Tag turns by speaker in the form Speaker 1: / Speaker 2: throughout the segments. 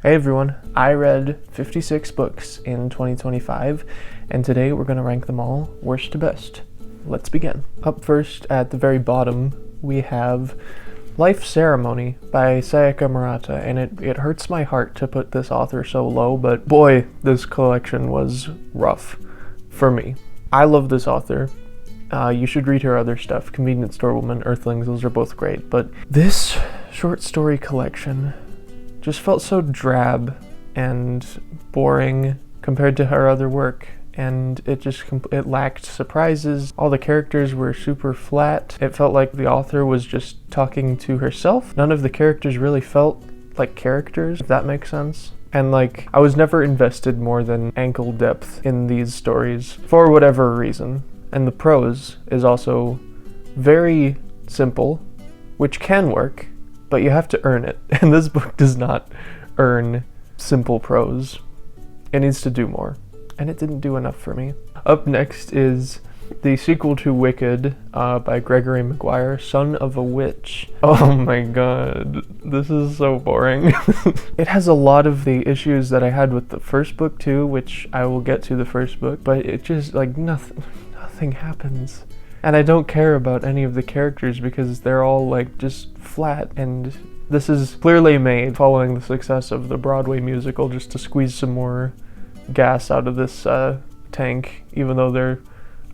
Speaker 1: Hey everyone, I read 56 books in 2025, and today we're going to rank them all worst to best. Let's begin. Up first, at the very bottom, we have Life Ceremony by Sayaka Murata, and it hurts my heart to put this author so low, but boy, this collection was rough for me. I love this author. You should read her other stuff. Convenience Store Woman, Earthlings, those are both great, but this short story collection just felt so drab and boring compared to her other work, and it lacked surprises. All the characters were super flat. It felt like the author was just talking to herself. None of the characters really felt like characters, if that makes sense. And I was never invested more than ankle depth in these stories for whatever reason. And the prose is also very simple, which can work, but you have to earn it, and this book does not earn simple prose. It needs to do more, and it didn't do enough for me. Up next is the sequel to Wicked by Gregory Maguire, Son of a Witch. Oh my god, this is so boring. It has a lot of the issues that I had with the first book too, which I will get to the first book, but it just, nothing happens. And I don't care about any of the characters because they're all just flat, and this is clearly made following the success of the Broadway musical just to squeeze some more gas out of this tank, even though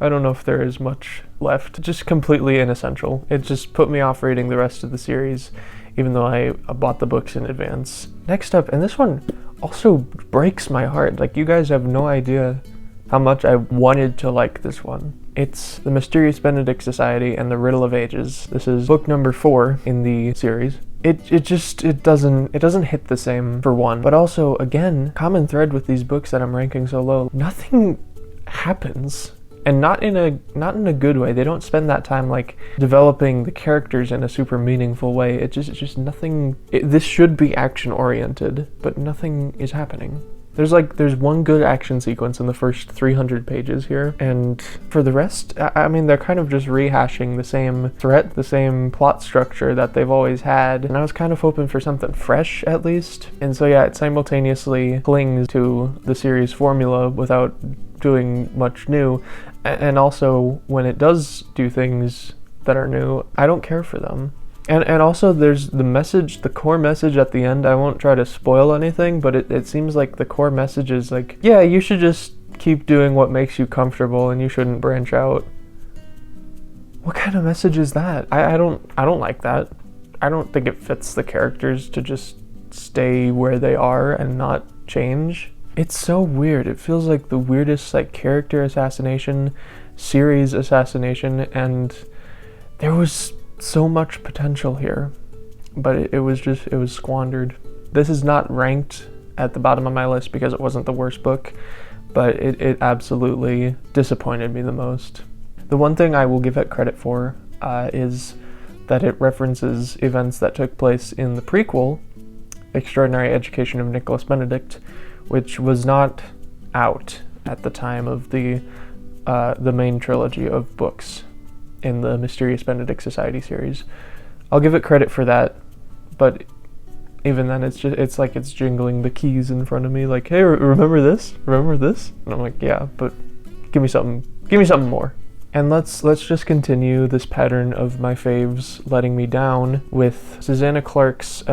Speaker 1: I don't know if there is much left. Just completely inessential. It just put me off reading the rest of the series, even though I bought the books in advance. Next up, and this one also breaks my heart. You guys have no idea how much I wanted to like this one. It's The Mysterious Benedict Society and the Riddle of Ages. This is book number 4 in the series. It doesn't hit the same for one, but also, again, common thread with these books that I'm ranking so low. Nothing happens, and not in a good way. They don't spend that time developing the characters in a super meaningful way. It's just nothing. This should be action oriented, but nothing is happening. There's one good action sequence in the first 300 pages here, and for the rest, I mean, they're kind of just rehashing the same threat, the same plot structure that they've always had, and I was kind of hoping for something fresh, at least. And so yeah, it simultaneously clings to the series formula without doing much new, and also, when it does do things that are new, I don't care for them. And also there's the core message at the end. I won't try to spoil anything, but it seems like the core message is yeah, you should just keep doing what makes you comfortable and you shouldn't branch out. What kind of message is that? I don't like that. I don't think it fits the characters to just stay where they are and not change. It's so weird. It feels like the weirdest character assassination, series assassination, and there was so much potential here, but it was squandered. This is not ranked at the bottom of my list because it wasn't the worst book, but it absolutely disappointed me the most. The one thing I will give it credit for is that it references events that took place in the prequel, Extraordinary Education of Nicholas Benedict, which was not out at the time of the main trilogy of books in the Mysterious Benedict Society series. I'll give it credit for that, but even then it's jingling the keys in front of me hey, remember this? Remember this? And I'm yeah, but give me something more. And let's just continue this pattern of my faves letting me down with Susanna Clarke's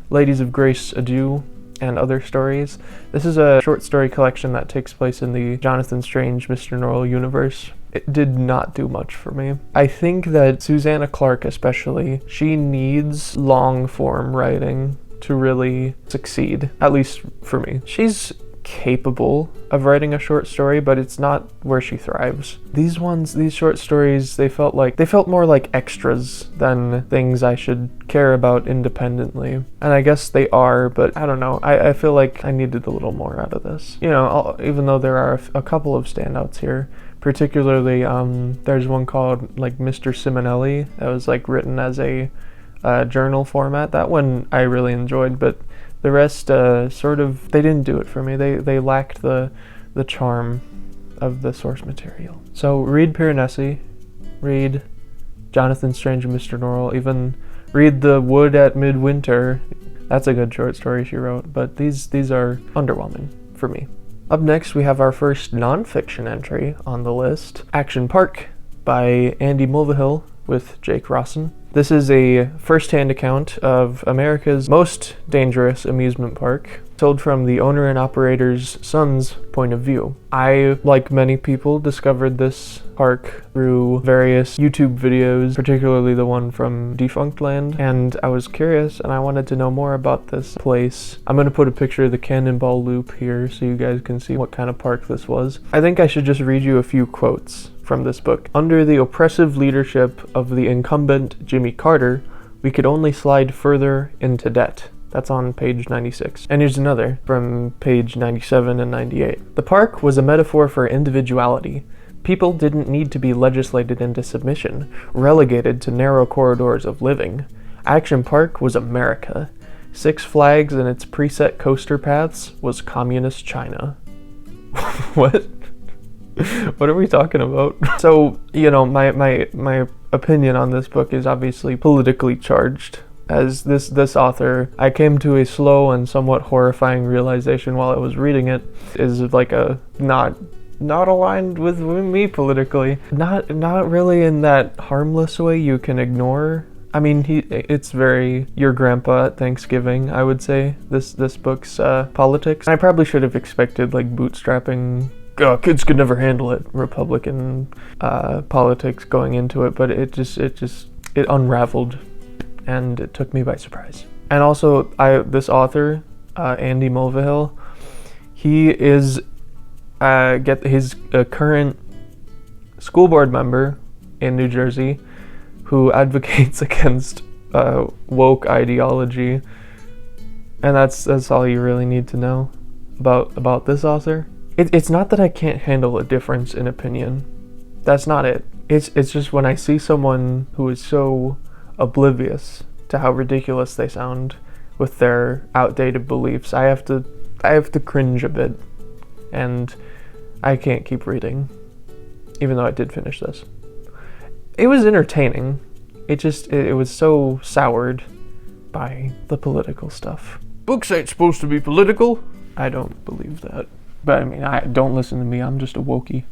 Speaker 1: Ladies of Grace Adieu and Other Stories. This is a short story collection that takes place in the Jonathan Strange Mr. Norrell universe. It did not do much for me. I think that Susanna Clarke especially, she needs long form writing to really succeed, at least for me. She's capable of writing a short story, but it's not where she thrives. These short stories, they felt more like extras than things I should care about independently. And I guess they are, but I don't know. I feel like I needed a little more out of this. Even though there are a couple of standouts here, particularly there's one called Mr. Simonelli that was written as a journal format. That one I really enjoyed, but the rest they didn't do it for me. They lacked the charm of the source material. So read Piranesi, read Jonathan Strange and Mr. Norrell, even read The Wood at Midwinter. That's a good short story she wrote, but these are underwhelming for me. Up next, we have our first nonfiction entry on the list, Action Park by Andy Mulvihill with Jake Rawson. This is a first-hand account of America's most dangerous amusement park, told from the owner and operator's son's point of view. I, like many people, discovered this park through various YouTube videos, particularly the one from Defunct Land, and I was curious and I wanted to know more about this place. I'm going to put a picture of the Cannonball Loop here so you guys can see what kind of park this was. I think I should just read you a few quotes from this book. Under the oppressive leadership of the incumbent Jimmy Carter, we could only slide further into debt. That's on page 96. And here's another from page 97 and 98. The park was a metaphor for individuality. People didn't need to be legislated into submission, relegated to narrow corridors of living. Action Park was America. Six Flags and its preset coaster paths was communist China. What? What are we talking about? So, you know, my opinion on this book is obviously politically charged. As this author, I came to a slow and somewhat horrifying realization while I was reading it, is like a not aligned with me politically. Not really in that harmless way you can ignore. I mean, it's very your grandpa at Thanksgiving, I would say, this book's politics. I probably should have expected like bootstrapping, kids could never handle it, Republican politics going into it, but it unraveled and it took me by surprise. And also, this author, Andy Mulvihill, he is he's a current school board member in New Jersey who advocates against woke ideology, and that's all you really need to know about this author. It's not that I can't handle a difference in opinion. That's not it. It's just when I see someone who is so oblivious to how ridiculous they sound with their outdated beliefs, I have to cringe a bit, and I can't keep reading, even though I did finish this. It was entertaining. It was so soured by the political stuff. Books ain't supposed to be political. I don't believe that. But I mean, don't listen to me, I'm just a wokey.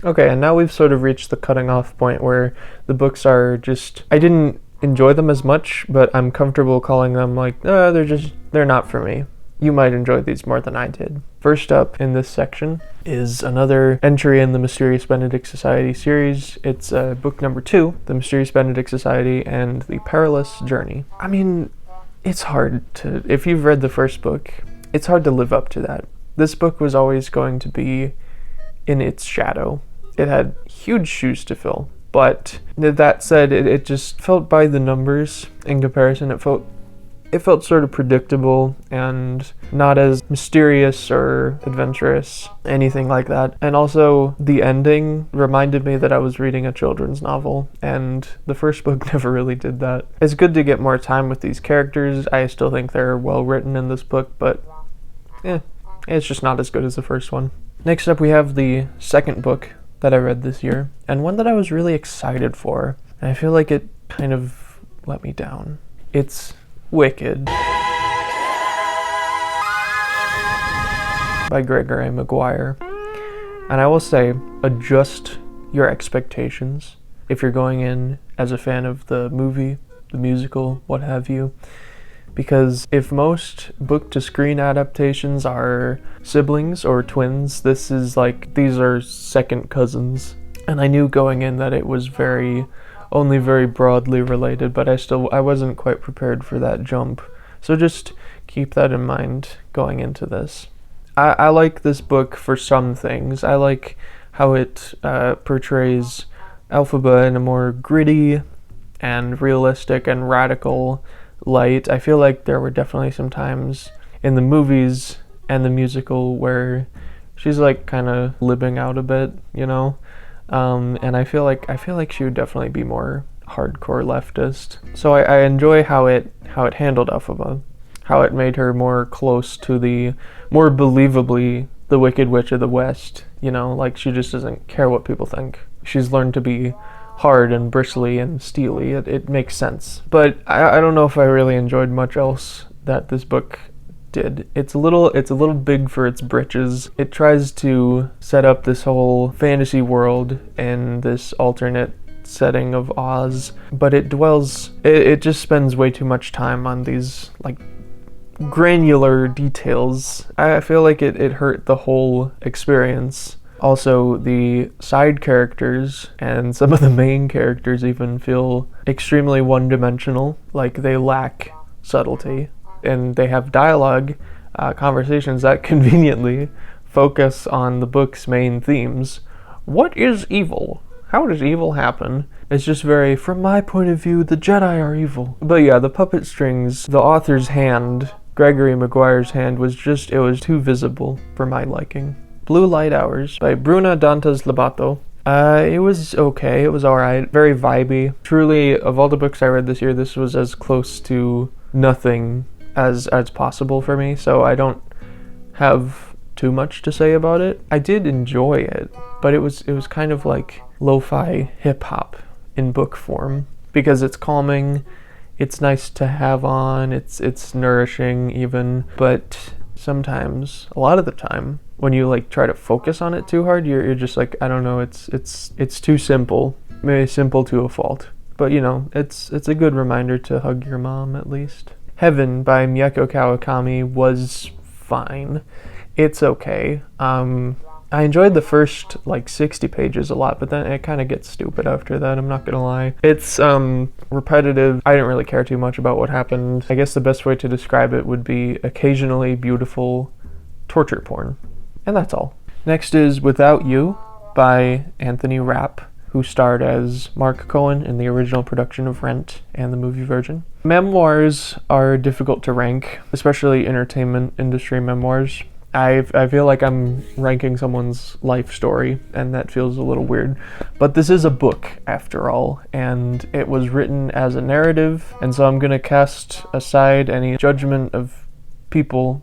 Speaker 1: Okay, and now we've sort of reached the cutting off point where the books are just, I didn't enjoy them as much, but I'm comfortable calling them like, they're not for me. You might enjoy these more than I did. First up in this section is another entry in the Mysterious Benedict Society series. It's book number 2, The Mysterious Benedict Society and the Perilous Journey. I mean, it's hard to, if you've read the first book, it's hard to live up to that. This book was always going to be in its shadow. It had huge shoes to fill, but that said, it just felt by the numbers in comparison. It felt sort of predictable and not as mysterious or adventurous, anything like that. And also, the ending reminded me that I was reading a children's novel, and the first book never really did that. It's good to get more time with these characters. I still think they're well written in this book, but it's just not as good as the first one. Next up, we have the second book that I read this year, and one that I was really excited for, and I feel like it kind of let me down. It's Wicked by Gregory Maguire. And I will say, adjust your expectations if you're going in as a fan of the movie, the musical, what have you. Because if most book-to-screen adaptations are siblings or twins, this is like, these are second cousins. And I knew going in that it was only very broadly related, but I wasn't quite prepared for that jump. So just keep that in mind going into this. I like this book for some things. I like how it portrays Elphaba in a more gritty and realistic and radical light. I feel like there were definitely some times in the movies and the musical where she's like kind of living out a bit, you know? And I feel like she would definitely be more hardcore leftist. So I enjoy how it handled Elphaba, how it made her more close to more believably the Wicked Witch of the West, you know, like she just doesn't care what people think. She's learned to be hard and bristly and steely. It makes sense. But I don't know if I really enjoyed much else that this book did. It's a little big for its britches. It tries to set up this whole fantasy world in this alternate setting of Oz, but it just spends way too much time on these like granular details. I feel like it hurt the whole experience. Also, the side characters and some of the main characters even feel extremely one-dimensional, like they lack subtlety, and they have dialogue, conversations that conveniently focus on the book's main themes. What is evil? How does evil happen? It's just very, from my point of view, the Jedi are evil. But yeah, the puppet strings, the author's hand, Gregory Maguire's hand, it was too visible for my liking. Blue Light Hours by Bruna Dantas Labato. It was okay, it was alright, very vibey. Truly, of all the books I read this year, this was as close to nothing as possible for me, so I don't have too much to say about it. I did enjoy it, but it was kind of like lo-fi hip-hop in book form, because it's calming, it's nice to have on, it's nourishing even, but sometimes, a lot of the time, when you like try to focus on it too hard, you're just like, I don't know, it's too simple, maybe simple to a fault. But you know, it's a good reminder to hug your mom at least. Heaven by Mieko Kawakami was fine. It's okay. I enjoyed the first like 60 pages a lot, but then it kind of gets stupid after that, I'm not gonna lie. It's repetitive. I didn't really care too much about what happened. I guess the best way to describe it would be occasionally beautiful torture porn. And that's all. Next is Without You by Anthony Rapp, who starred as Mark Cohen in the original production of Rent and the movie version. Memoirs are difficult to rank, especially entertainment industry memoirs. I feel like I'm ranking someone's life story, and that feels a little weird. But this is a book, after all, and it was written as a narrative, and so I'm gonna cast aside any judgment of people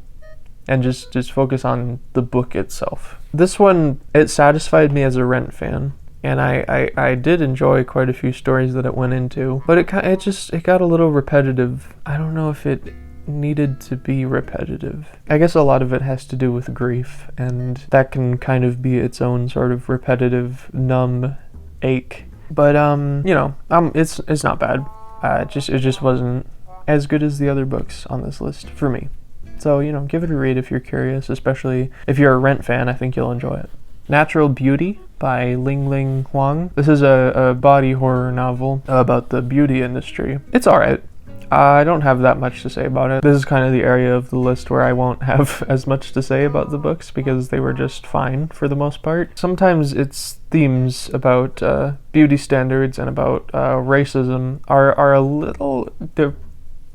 Speaker 1: and just focus on the book itself. This one, it satisfied me as a Rent fan, and I did enjoy quite a few stories that it went into, but it got a little repetitive. I don't know if it needed to be repetitive. I guess a lot of it has to do with grief, and that can kind of be its own sort of repetitive, numb ache. But you know, it's not bad. It just wasn't as good as the other books on this list for me. So, you know, give it a read if you're curious, especially if you're a Rent fan. I think you'll enjoy it. Natural Beauty by Ling Huang. This is a body horror novel about the beauty industry. It's alright. I don't have that much to say about it. This is kind of the area of the list where I won't have as much to say about the books because they were just fine for the most part. Sometimes its themes about beauty standards and about racism are a little... they're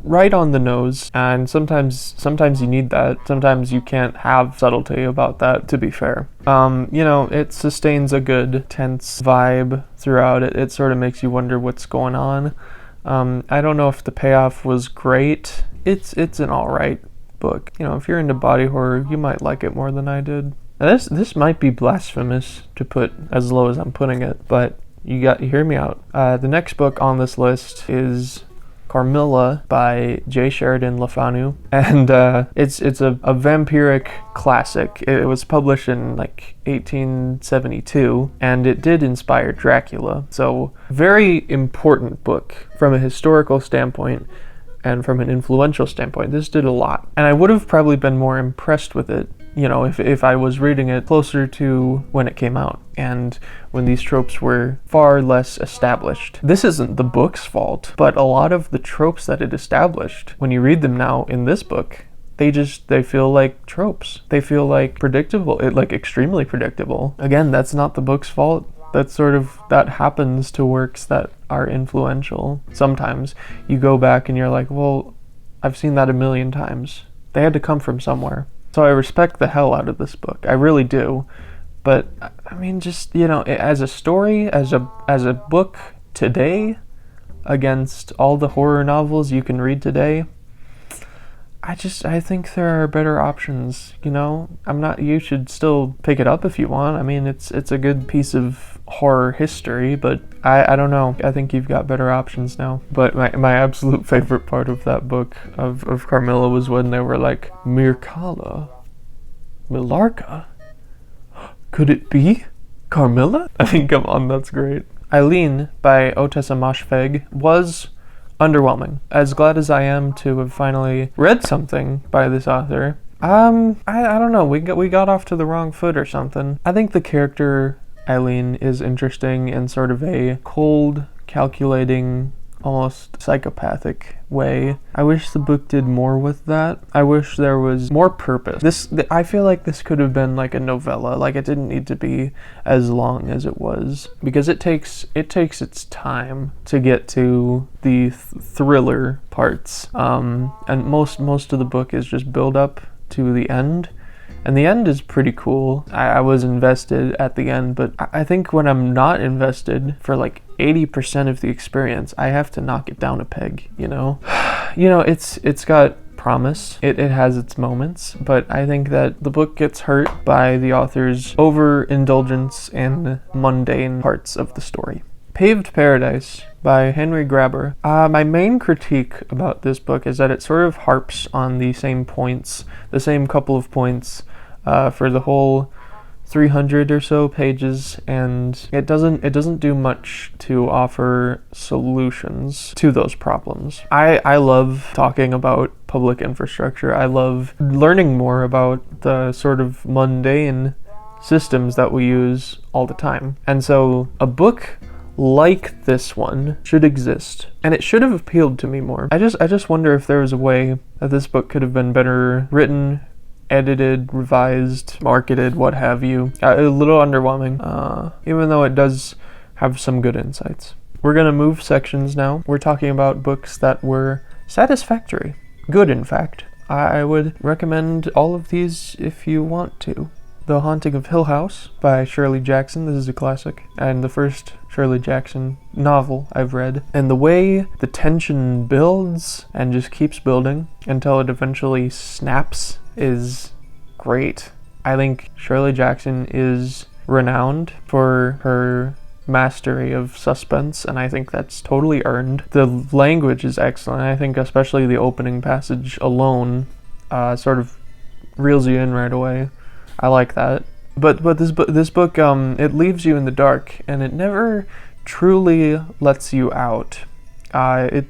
Speaker 1: right on the nose, and sometimes you need that. Sometimes you can't have subtlety about that, to be fair. You know, it sustains a good tense vibe throughout it. It sort of makes you wonder what's going on. I don't know if the payoff was great. It's an alright book. You know, if you're into body horror, you might like it more than I did. Now this might be blasphemous to put as low as I'm putting it, but you hear me out. The next book on this list is Carmilla by J. Sheridan LaFanu, and it's a vampiric classic. It was published in like 1872, and it did inspire Dracula. So very important book from a historical standpoint and from an influential standpoint. This did a lot, and I would have probably been more impressed with it, you know, if I was reading it closer to when it came out and when these tropes were far less established. This isn't the book's fault, but a lot of the tropes that it established, when you read them now in this book, they feel like tropes. They feel like predictable, like extremely predictable. Again, that's not the book's fault. That happens to works that are influential. Sometimes you go back and you're like, well, I've seen that a million times. They had to come from somewhere. So I respect the hell out of this book. I really do. But I mean, just, you know, as a story, as a book today, against all the horror novels you can read today, I think there are better options, you know? You should still pick it up if you want. I mean, it's a good piece of horror history, but I don't know. I think you've got better options now. But my absolute favorite part of that book of Carmilla was when they were like, Mirkala? Millarca? Could it be Carmilla? I mean, come on, that's great. Eileen by Otessa Moshfegh was underwhelming. As glad as I am to have finally read something by this author, I don't know, we got off to the wrong foot or something. I think the character Eileen is interesting in sort of a cold, calculating, almost psychopathic way. I wish the book did more with that. I wish there was more purpose. I feel like this could have been like a novella. Like, it didn't need to be as long as it was, because it takes its time to get to the thriller parts. And most of the book is just build up to the end. And the end is pretty cool. I was invested at the end, but I think when I'm not invested for like 80% of the experience, I have to knock it down a peg, you know? It's got promise. It has its moments, but I think that the book gets hurt by the author's overindulgence in mundane parts of the story. Paved Paradise by Henry Grabar. My main critique about this book is that it sort of harps on the same points, the same couple of points for the whole 300 or so pages, and it doesn't do much to offer solutions to those problems. I love talking about public infrastructure. I love learning more about the sort of mundane systems that we use all the time. And so a book like this one should exist, and it should have appealed to me more. I just wonder if there was a way that this book could have been better written, edited, revised, marketed, what have you. A little underwhelming, even though it does have some good insights. We're gonna move sections now. We're talking about books that were satisfactory. Good, in fact. I would recommend all of these if you want to. The Haunting of Hill House by Shirley Jackson. This is a classic, and the first Shirley Jackson novel I've read. And the way the tension builds and just keeps building until it eventually snaps is great. I think Shirley Jackson is renowned for her mastery of suspense, and I think that's totally earned. The language is excellent. I think especially the opening passage alone sort of reels you in right away. I like that. But this book it leaves you in the dark, and it never truly lets you out,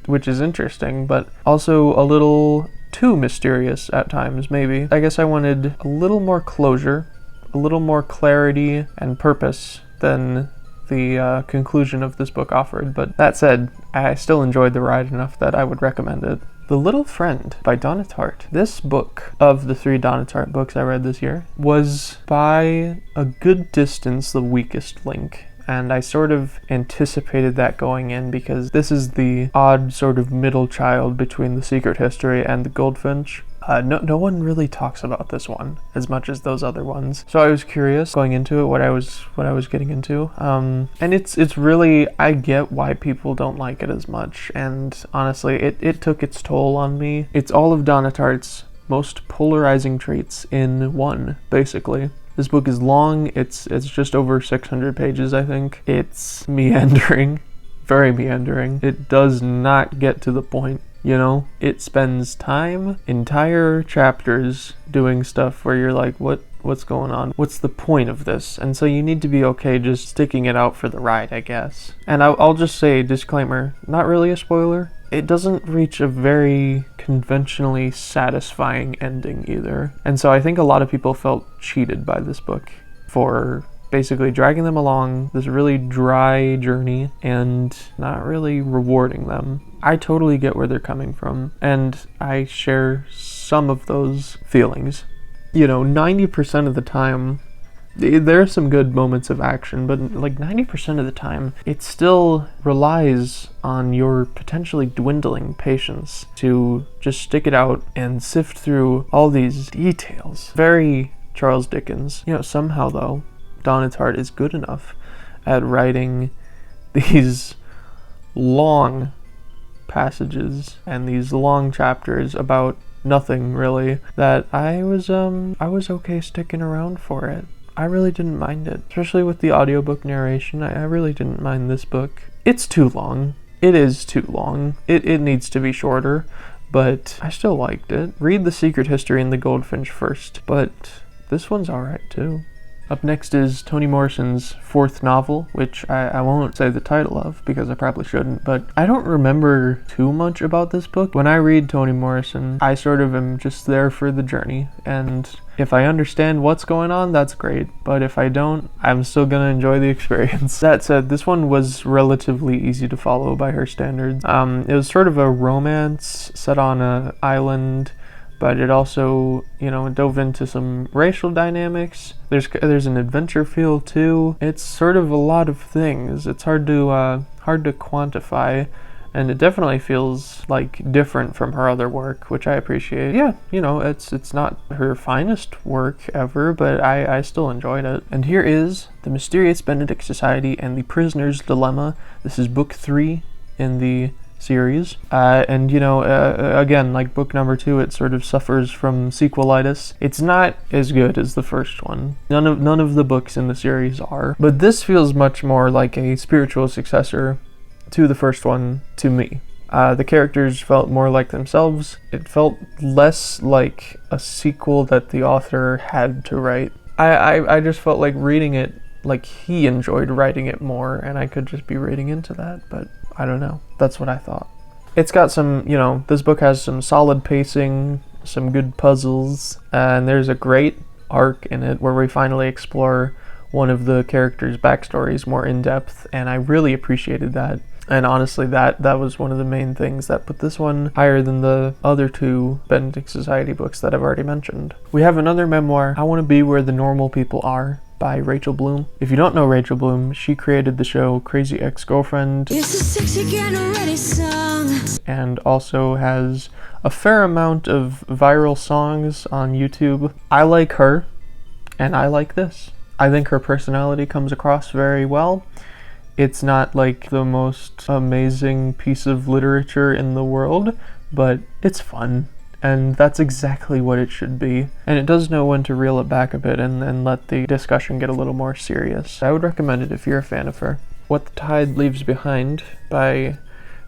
Speaker 1: which is interesting, but also a little too mysterious at times, maybe. I guess I wanted a little more closure, a little more clarity and purpose than the conclusion of this book offered. But that said, I still enjoyed the ride enough that I would recommend it. The Little Friend by Donna Tartt. This book, of the 3 Donna Tartt books I read this year, was by a good distance the weakest link. And I sort of anticipated that going in, because this is the odd sort of middle child between The Secret History and The Goldfinch. No one really talks about this one as much as those other ones. So I was curious going into it what I was getting into. And it's really, I get why people don't like it as much. And honestly, it took its toll on me. It's all of Donna Tartt's most polarizing traits in one, basically. This book is long. It's just over 600 pages, I think. It's meandering, very meandering. It does not get to the point. You know, it spends time, entire chapters, doing stuff where you're like, what's going on? What's the point of this? And so you need to be okay just sticking it out for the ride, I guess. And I'll just say, disclaimer, not really a spoiler. It doesn't reach a very conventionally satisfying ending either. And so I think a lot of people felt cheated by this book for basically dragging them along this really dry journey and not really rewarding them. I totally get where they're coming from, and I share some of those feelings. 90% of the time, there are some good moments of action, but like 90% of the time, it still relies on your potentially dwindling patience to just stick it out and sift through all these details. Very Charles Dickens. Somehow though, Donna Tartt is good enough at writing these long passages and these long chapters about nothing really, that I was okay sticking around for it. I really didn't mind it, especially with the audiobook narration. I really didn't mind this book. It's too long. It is too long. It needs to be shorter, but I still liked it. Read The Secret History and The Goldfinch first, but this one's alright too. Up next is Toni Morrison's fourth novel, which I won't say the title of because I probably shouldn't, but I don't remember too much about this book. When I read Toni Morrison, I sort of am just there for the journey, and if I understand what's going on, that's great, but if I don't, I'm still gonna enjoy the experience. That said, this one was relatively easy to follow by her standards. It was sort of a romance set on an island, but it also, dove into some racial dynamics. There's an adventure feel too. It's sort of a lot of things. It's hard to quantify, and it definitely feels like different from her other work, which I appreciate. Yeah, it's not her finest work ever, but I still enjoyed it. And here is The Mysterious Benedict Society and the Prisoner's Dilemma. This is book 3 in the series, again, like book number 2, it sort of suffers from sequelitis. It's not as good as the first one. None of the books in the series are, but this feels much more like a spiritual successor to the first one to me. The characters felt more like themselves. It felt less like a sequel that the author had to write. I just felt like reading it like he enjoyed writing it more, and I could just be reading into that, but I don't know. That's what I thought. It's got some, this book has some solid pacing, some good puzzles, and there's a great arc in it where we finally explore one of the characters' backstories more in depth, and I really appreciated that. And honestly, that was one of the main things that put this one higher than the other 2 Benedict Society books that I've already mentioned. We have another memoir, I Want to Be Where the Normal People Are, by Rachel Bloom. If you don't know Rachel Bloom, she created the show Crazy Ex-Girlfriend. It's a sexy get-ready song. And also has a fair amount of viral songs on YouTube. I like her, and I like this. I think her personality comes across very well. It's not like the most amazing piece of literature in the world, but it's fun. And that's exactly what it should be. And it does know when to reel it back a bit and let the discussion get a little more serious. I would recommend it if you're a fan of her. What the Tide Leaves Behind by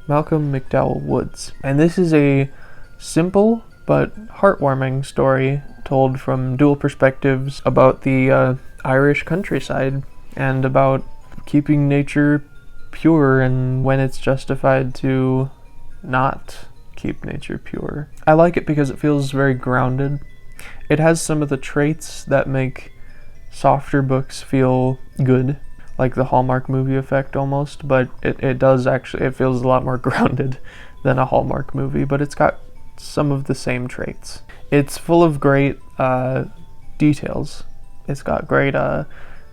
Speaker 1: Malcolm McDowell Woods. And this is a simple but heartwarming story told from dual perspectives about the Irish countryside and about keeping nature pure and when it's justified to not keep nature pure. I like it because it feels very grounded. It has some of the traits that make softer books feel good, like the Hallmark movie effect almost, but it does actually, it feels a lot more grounded than a Hallmark movie, but it's got some of the same traits. It's full of great details. It's got great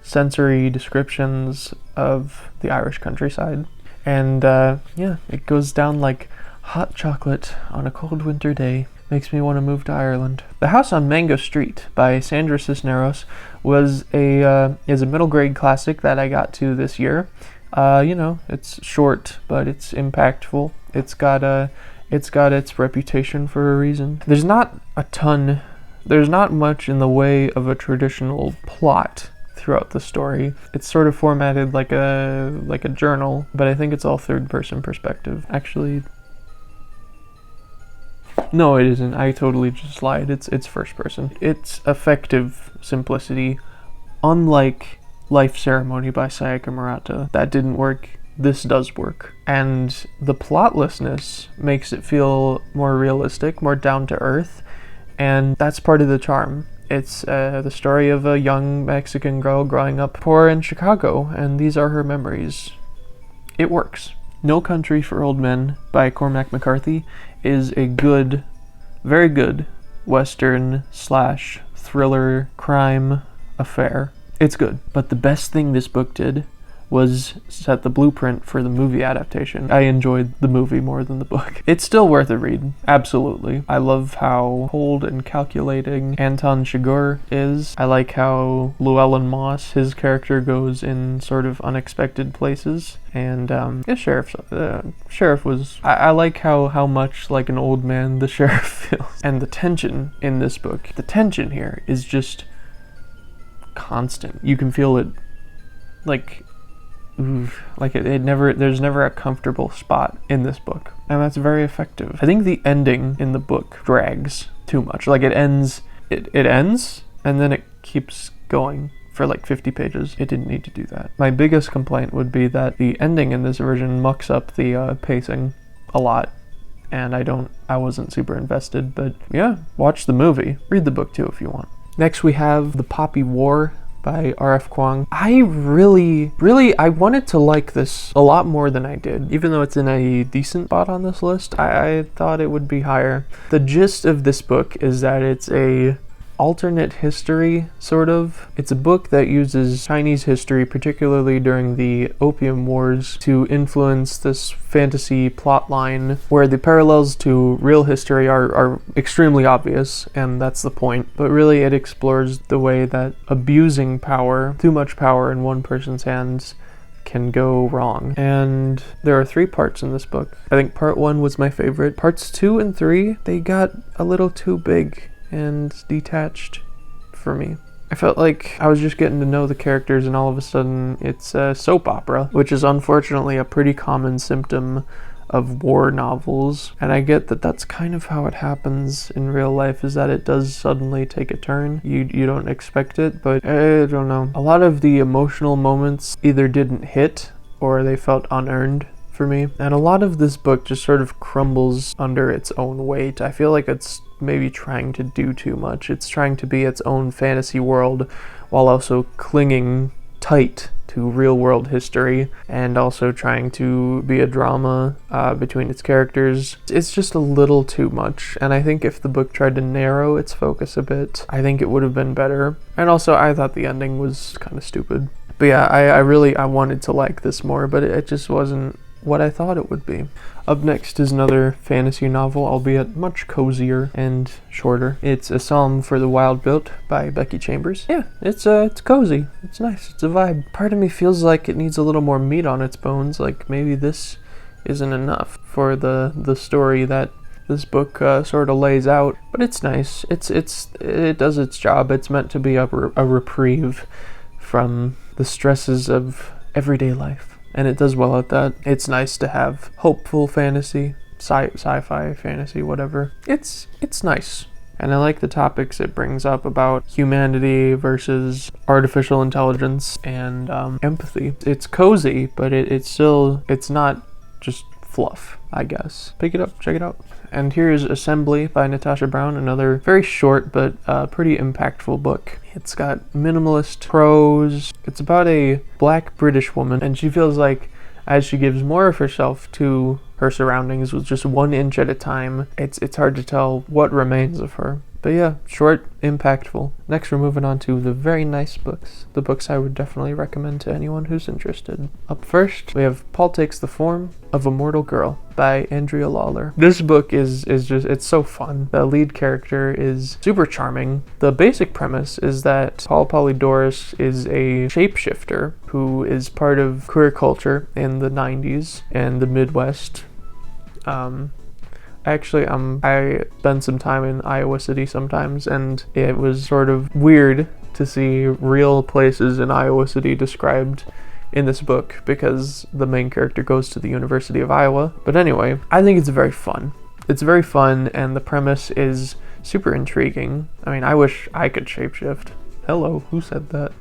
Speaker 1: sensory descriptions of the Irish countryside, and it goes down like hot chocolate on a cold winter day. Makes me want to move to Ireland. The House on Mango Street by Sandra Cisneros is a middle grade classic that I got to this year. It's short, but it's impactful. It's got its reputation for a reason. There's not much in the way of a traditional plot throughout the story. It's sort of formatted like a journal, but I think it's all third person perspective. Actually, no, it isn't. I totally just lied. It's first person. It's effective simplicity, unlike Life Ceremony by Sayaka Murata. That didn't work. This does work. And the plotlessness makes it feel more realistic, more down to earth, and that's part of the charm. It's the story of a young Mexican girl growing up poor in Chicago, and these are her memories. It works. No Country for Old Men by Cormac McCarthy is a good, very good Western/thriller crime affair. It's good, but the best thing this book did was set the blueprint for the movie adaptation. I enjoyed the movie more than the book. It's still worth a read, absolutely. I love how cold and calculating Anton Chigurh is. I like how Llewellyn Moss, his character, goes in sort of unexpected places. And sheriff was... I like how much like an old man the sheriff feels. And the tension in this book, the tension here is just constant. You can feel it, like it never, there's never a comfortable spot in this book, and that's very effective. I think the ending in the book drags too much. Like it ends, and then it keeps going for like 50 pages. It didn't need to do that. My biggest complaint would be that the ending in this version mucks up the pacing a lot, and I wasn't super invested. But yeah, watch the movie, read the book too if you want. Next we have The Poppy War by R.F. Huang. I really wanted to like this a lot more than I did. Even though it's in a decent spot on this list, I thought it would be higher. The gist of this book is that it's a alternate history, sort of. It's a book that uses Chinese history, particularly during the Opium Wars, to influence this fantasy plot line where the parallels to real history are extremely obvious, and that's the point. But really it explores the way that abusing power, too much power in one person's hands, can go wrong. And there are 3 parts in this book. I think part 1 was my favorite. Parts 2 and 3, they got a little too big and detached for me. I felt like I was just getting to know the characters, and all of a sudden it's a soap opera, which is unfortunately a pretty common symptom of war novels. And I get that that's kind of how it happens in real life, is that it does suddenly take a turn. You don't expect it, but I don't know. A lot of the emotional moments either didn't hit or they felt unearned for me. And a lot of this book just sort of crumbles under its own weight. I feel like it's maybe trying to do too much. It's trying to be its own fantasy world while also clinging tight to real world history, and also trying to be a drama between its characters. It's just a little too much, and I think if the book tried to narrow its focus a bit, I think it would have been better. And also I thought the ending was kind of stupid. But yeah, I wanted to like this more, but it just wasn't what I thought it would be. Up next is another fantasy novel, albeit much cozier and shorter. It's A Psalm for the Wild-Built by Becky Chambers. Yeah, it's cozy. It's nice. It's a vibe. Part of me feels like it needs a little more meat on its bones. Like maybe this isn't enough for the story that this book sort of lays out. But it's nice. It does its job. It's meant to be a reprieve from the stresses of everyday life. And it does well at that. It's nice to have hopeful fantasy, sci-fi fantasy, whatever. It's nice. And I like the topics it brings up about humanity versus artificial intelligence and empathy. It's cozy, but it's not just fluff, I guess. Pick it up, check it out. And here's Assembly by Natasha Brown, another very short but pretty impactful book. It's got minimalist prose. It's about a black British woman, and she feels like as she gives more of herself to her surroundings with just 1 inch at a time, it's hard to tell what remains of her. But yeah, short, impactful. Next we're moving on to the very nice books. The books I would definitely recommend to anyone who's interested. Up first, we have Paul Takes the Form of a Mortal Girl by Andrea Lawler. This book is just, it's so fun. The lead character is super charming. The basic premise is that Paul Polydorus is a shapeshifter who is part of queer culture in the 90s and the Midwest. Actually, I spend some time in Iowa City sometimes, and it was sort of weird to see real places in Iowa City described in this book because the main character goes to the University of Iowa. But anyway, I think it's very fun. It's very fun, and the premise is super intriguing. I mean, I wish I could shapeshift. Hello, who said that?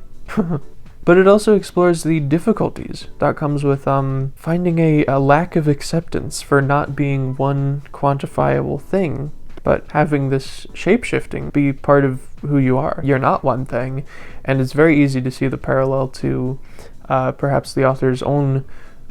Speaker 1: But it also explores the difficulties that comes with finding a lack of acceptance for not being one quantifiable thing, but having this shape-shifting be part of who you are. You're not one thing, and it's very easy to see the parallel to perhaps the author's own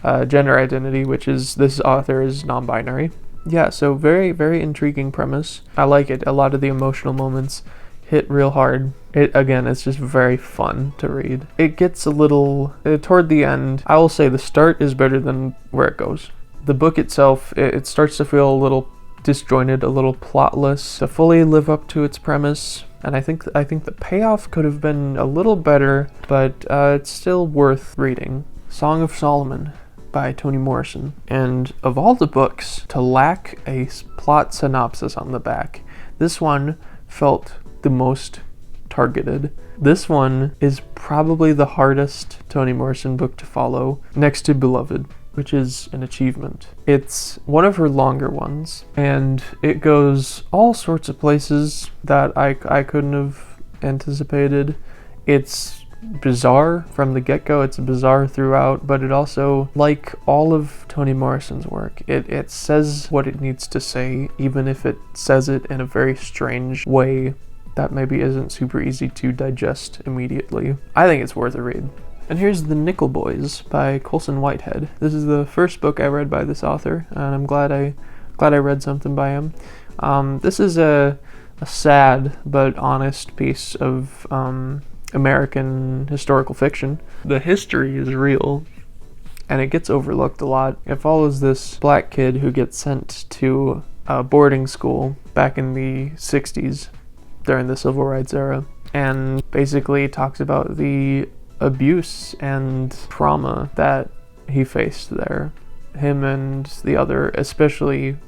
Speaker 1: gender identity, which is this author is non-binary. Yeah, so very, very intriguing premise. I like it. A lot of the emotional moments hit real hard. It's just very fun to read. It gets a little, toward the end, I will say the start is better than where it goes. The book itself, it starts to feel a little disjointed, a little plotless to fully live up to its premise. And I think the payoff could have been a little better, but it's still worth reading. Song of Solomon by Toni Morrison. And of all the books to lack a plot synopsis on the back, this one felt the most targeted. This one is probably the hardest Toni Morrison book to follow, next to Beloved, which is an achievement. It's one of her longer ones, and it goes all sorts of places that I couldn't have anticipated. It's bizarre from the get-go, it's bizarre throughout, but it also, like all of Toni Morrison's work, it says what it needs to say, even if it says it in a very strange way that maybe isn't super easy to digest immediately. I think it's worth a read. And here's The Nickel Boys by Colson Whitehead. This is the first book I read by this author, and I'm glad I read something by him. This is a sad but honest piece of American historical fiction. The history is real, and it gets overlooked a lot. It follows this black kid who gets sent to a boarding school back in the 60s during the civil rights era, and basically talks about the abuse and trauma that he faced there. Him and the other,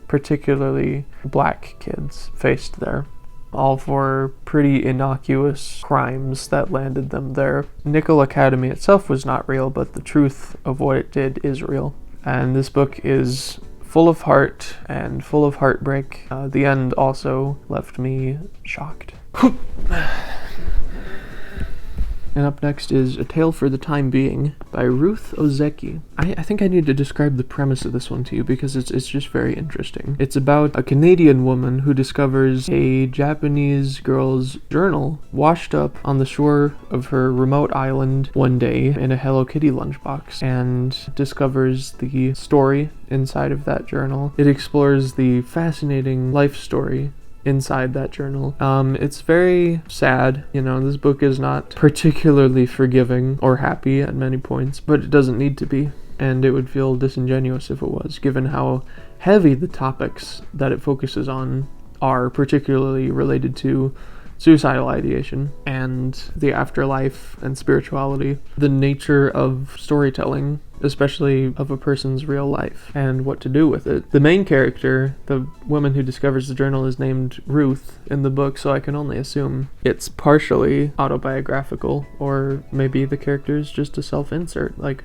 Speaker 1: particularly black kids, faced there, all for pretty innocuous crimes that landed them there. Nickel Academy itself was not real, but the truth of what it did is real. And this book is full of heart and full of heartbreak. The end also left me shocked. And up next is A Tale for the Time Being by Ruth Ozeki. I think I need to describe the premise of this one to you because it's just very interesting. It's about a Canadian woman who discovers a Japanese girl's journal washed up on the shore of her remote island one day in a Hello Kitty lunchbox, and discovers the story inside of that journal. It explores the fascinating life story inside that journal. It's very sad. This book is not particularly forgiving or happy at many points, but it doesn't need to be, and it would feel disingenuous if it was, given how heavy the topics that it focuses on are, particularly related to suicidal ideation and the afterlife and spirituality, the nature of storytelling, especially of a person's real life, and what to do with it. The main character, the woman who discovers the journal, is named Ruth in the book, so I can only assume it's partially autobiographical, or maybe the character is just a self-insert, like,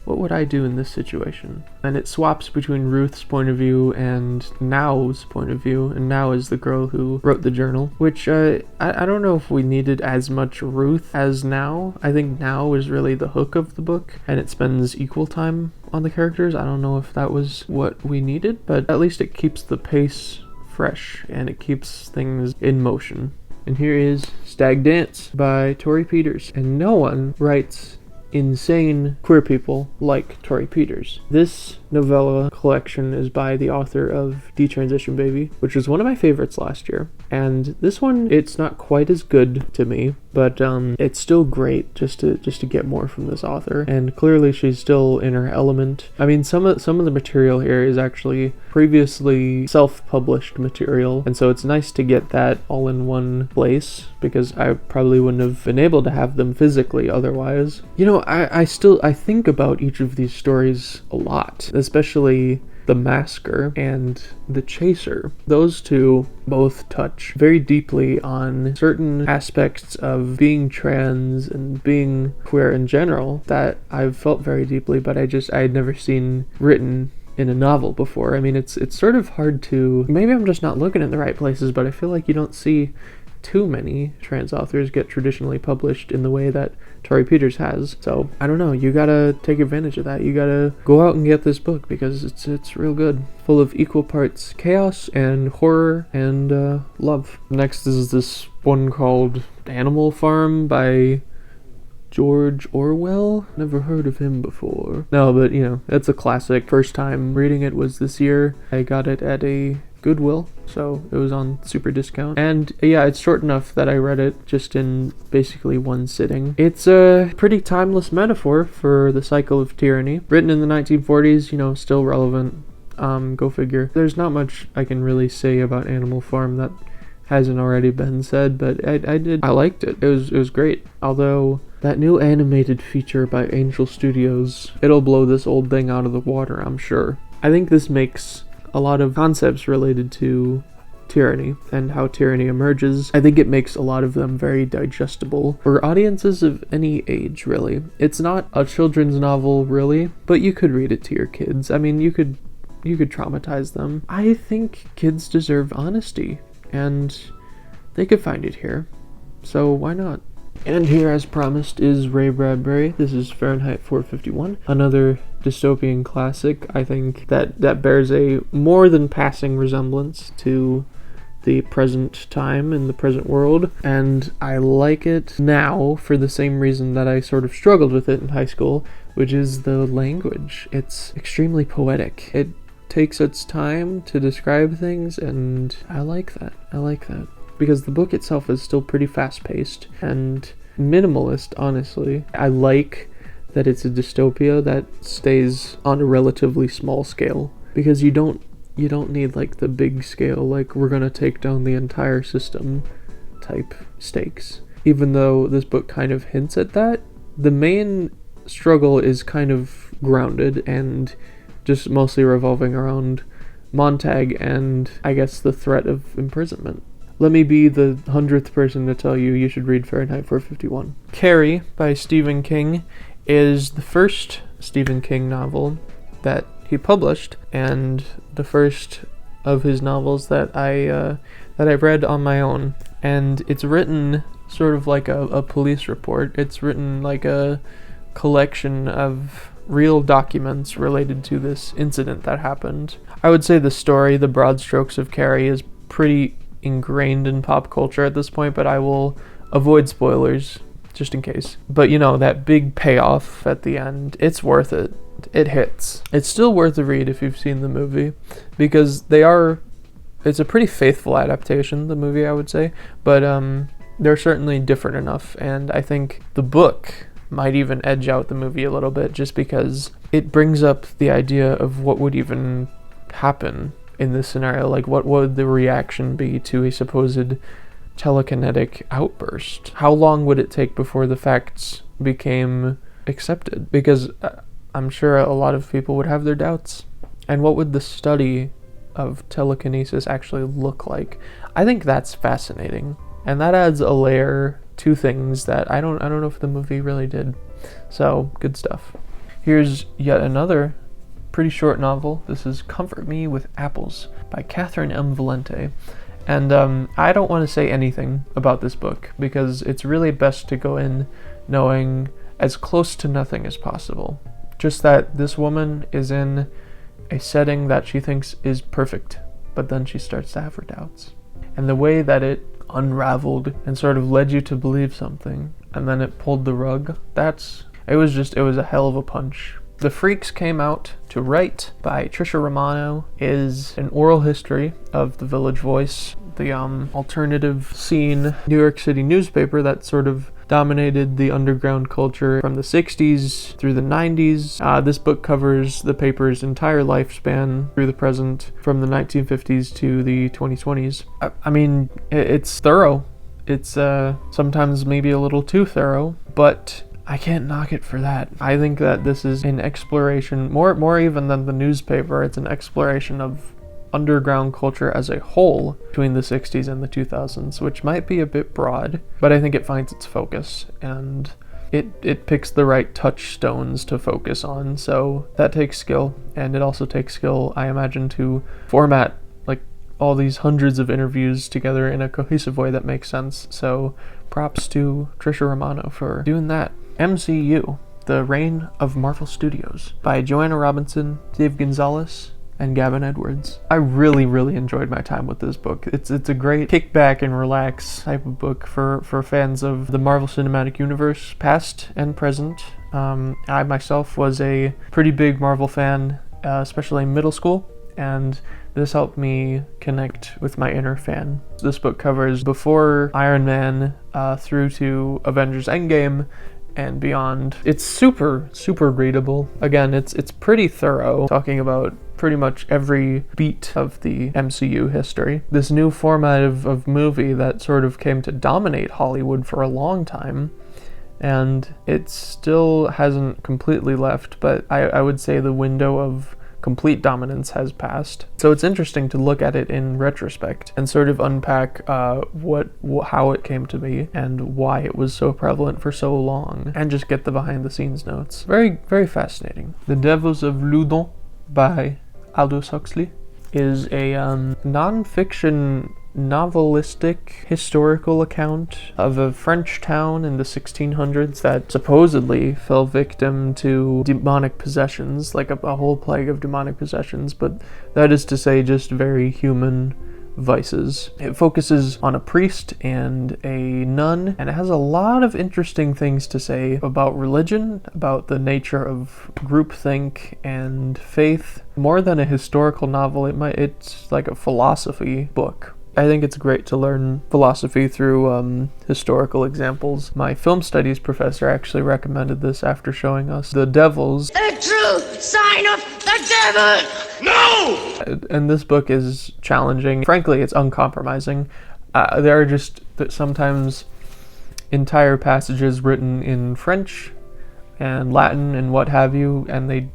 Speaker 1: what would I do in this situation? And it swaps between Ruth's point of view and Now's point of view, and Now is the girl who wrote the journal, which I don't know if we needed as much Ruth as Now. I think Now is really the hook of the book, and it spends equal time on the characters. I don't know if that was what we needed, but at least it keeps the pace fresh, and it keeps things in motion. And here is Stag Dance by Tori Peters. And no one writes insane queer people like Tori Peters. This novella collection is by the author of Detransition Baby, which was one of my favorites last year. And this one, it's not quite as good to me, but it's still great just to get more from this author. And clearly she's still in her element. I mean, some of the material here is actually previously self-published material, and so it's nice to get that all in one place, because I probably wouldn't have been able to have them physically otherwise. I think about each of these stories a lot, especially The Masker and The Chaser. Those two both touch very deeply on certain aspects of being trans and being queer in general that I've felt very deeply, but I had never seen written in a novel before. I mean, it's sort of hard to, maybe I'm just not looking in the right places, but I feel like you don't see too many trans authors get traditionally published in the way that Tori Peters has. So I don't know, you gotta take advantage of that. You gotta go out and get this book because it's real good, full of equal parts chaos and horror and love. Next is this one called Animal Farm by George Orwell. Never heard of him before. No, but it's a classic. First time reading it was this year. I got it at a Goodwill, so it was on super discount. And yeah, it's short enough that I read it just in basically one sitting. It's a pretty timeless metaphor for the cycle of tyranny. Written in the 1940s, you know, still relevant. Go figure. There's not much I can really say about Animal Farm that hasn't already been said, but I liked it. It was great. Although that new animated feature by Angel Studios, it'll blow this old thing out of the water, I'm sure. I think this makes a lot of concepts related to tyranny and how tyranny emerges. I think it makes a lot of them very digestible for audiences of any age, really. It's not a children's novel, really, but you could read it to your kids. I mean, you could traumatize them. I think kids deserve honesty, and they could find it here. So why not? And here, as promised, is Ray Bradbury. This is Fahrenheit 451, another dystopian classic. I think that bears a more than passing resemblance to the present time in the present world, and I like it now for the same reason that I sort of struggled with it in high school, which is the language. It's extremely poetic. It takes its time to describe things, and I like that. Because the book itself is still pretty fast-paced and minimalist, honestly. I like that it's a dystopia that stays on a relatively small scale, because you don't need like the big scale, like we're gonna take down the entire system type stakes. Even though this book kind of hints at that, the main struggle is kind of grounded and just mostly revolving around Montag and I guess the threat of imprisonment. Let me be the 100th person to tell you should read Fahrenheit 451. Carrie by Stephen King is the first Stephen King novel that he published, and the first of his novels that I read on my own. And it's written sort of like a police report. It's written like a collection of real documents related to this incident that happened. I would say the story, the broad strokes of Carrie, is pretty ingrained in pop culture at this point, but I will avoid spoilers just in case. But you know, that big payoff at the end, it's worth it. It hits. It's still worth a read if you've seen the movie, because it's a pretty faithful adaptation, the movie, I would say, but they're certainly different enough, and I think the book might even edge out the movie a little bit, just because it brings up the idea of what would even happen in this scenario. Like, what would the reaction be to a supposed telekinetic outburst? How long would it take before the facts became accepted? Because I'm sure a lot of people would have their doubts. And what would the study of telekinesis actually look like? I think that's fascinating, and that adds a layer to things that I don't know if the movie really did. So, good stuff. Here's yet another pretty short novel. This is Comfort Me with Apples by Catherine M. Valente. And I don't want to say anything about this book, because it's really best to go in knowing as close to nothing as possible. Just that this woman is in a setting that she thinks is perfect, but then she starts to have her doubts. And the way that it unraveled and sort of led you to believe something, and then it pulled the rug, it was a hell of a punch. The Freaks came out to write by Trisha Romano is an oral history of the Village Voice, the alternative scene New York City newspaper that sort of dominated the underground culture from the 60s through the 90s. This book covers the paper's entire lifespan through the present, from the 1950s to the 2020s. I mean, it's thorough. It's sometimes maybe a little too thorough, but I can't knock it for that. I think that this is an exploration, more even than the newspaper. It's an exploration of underground culture as a whole between the 60s and the 2000s, which might be a bit broad, but I think it finds its focus, and it picks the right touchstones to focus on. So that takes skill, and it also takes skill, I imagine, to format like all these hundreds of interviews together in a cohesive way that makes sense. So props to Trisha Romano for doing that. MCU, The Reign of Marvel Studios by Joanna Robinson, Dave Gonzalez, and Gavin Edwards. I really, really enjoyed my time with this book. It's a great kick back and relax type of book for fans of the Marvel Cinematic Universe, past and present. I myself was a pretty big Marvel fan, especially in middle school, and this helped me connect with my inner fan. This book covers before Iron Man through to Avengers Endgame and beyond. It's super readable. Again, it's pretty thorough, talking about pretty much every beat of the MCU history. This new format of movie that sort of came to dominate Hollywood for a long time, and it still hasn't completely left, but I would say the window of complete dominance has passed. So it's interesting to look at it in retrospect and sort of unpack how it came to be and why it was so prevalent for so long, and just get the behind the scenes notes. Very fascinating. The Devils of Loudun by Aldous Huxley is a non-fiction novelistic historical account of a French town in the 1600s that supposedly fell victim to demonic possessions, like a whole plague of demonic possessions, but that is to say just very human vices. It focuses on a priest and a nun, and it has a lot of interesting things to say about religion, about the nature of groupthink and faith. More than a historical novel, it's like a philosophy book. I think it's great to learn philosophy through historical examples. My film studies professor actually recommended this after showing us The Devils.
Speaker 2: The true sign of the devil! No!
Speaker 1: And this book is challenging. Frankly, it's uncompromising. There are just sometimes entire passages written in French and Latin and what have you, and they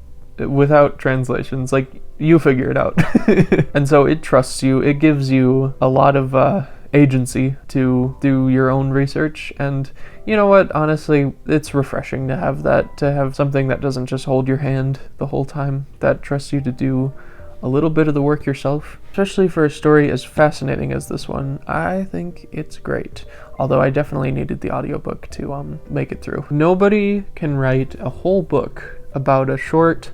Speaker 1: without translations, like, you figure it out. And so it trusts you, it gives you a lot of agency to do your own research, and you know what, honestly, it's refreshing to have that, to have something that doesn't just hold your hand the whole time, that trusts you to do a little bit of the work yourself. Especially for a story as fascinating as this one, I think it's great. Although I definitely needed the audiobook to make it through. Nobody can write a whole book about a short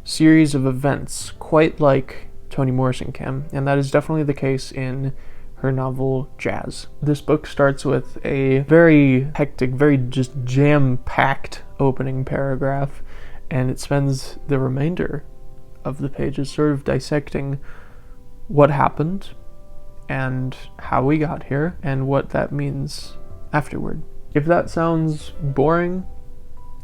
Speaker 1: series of events quite like Toni Morrison can, and that is definitely the case in her novel Jazz. This book starts with a very hectic, very just jam-packed opening paragraph, and it spends the remainder of the pages sort of dissecting what happened and how we got here and what that means afterward. If that sounds boring,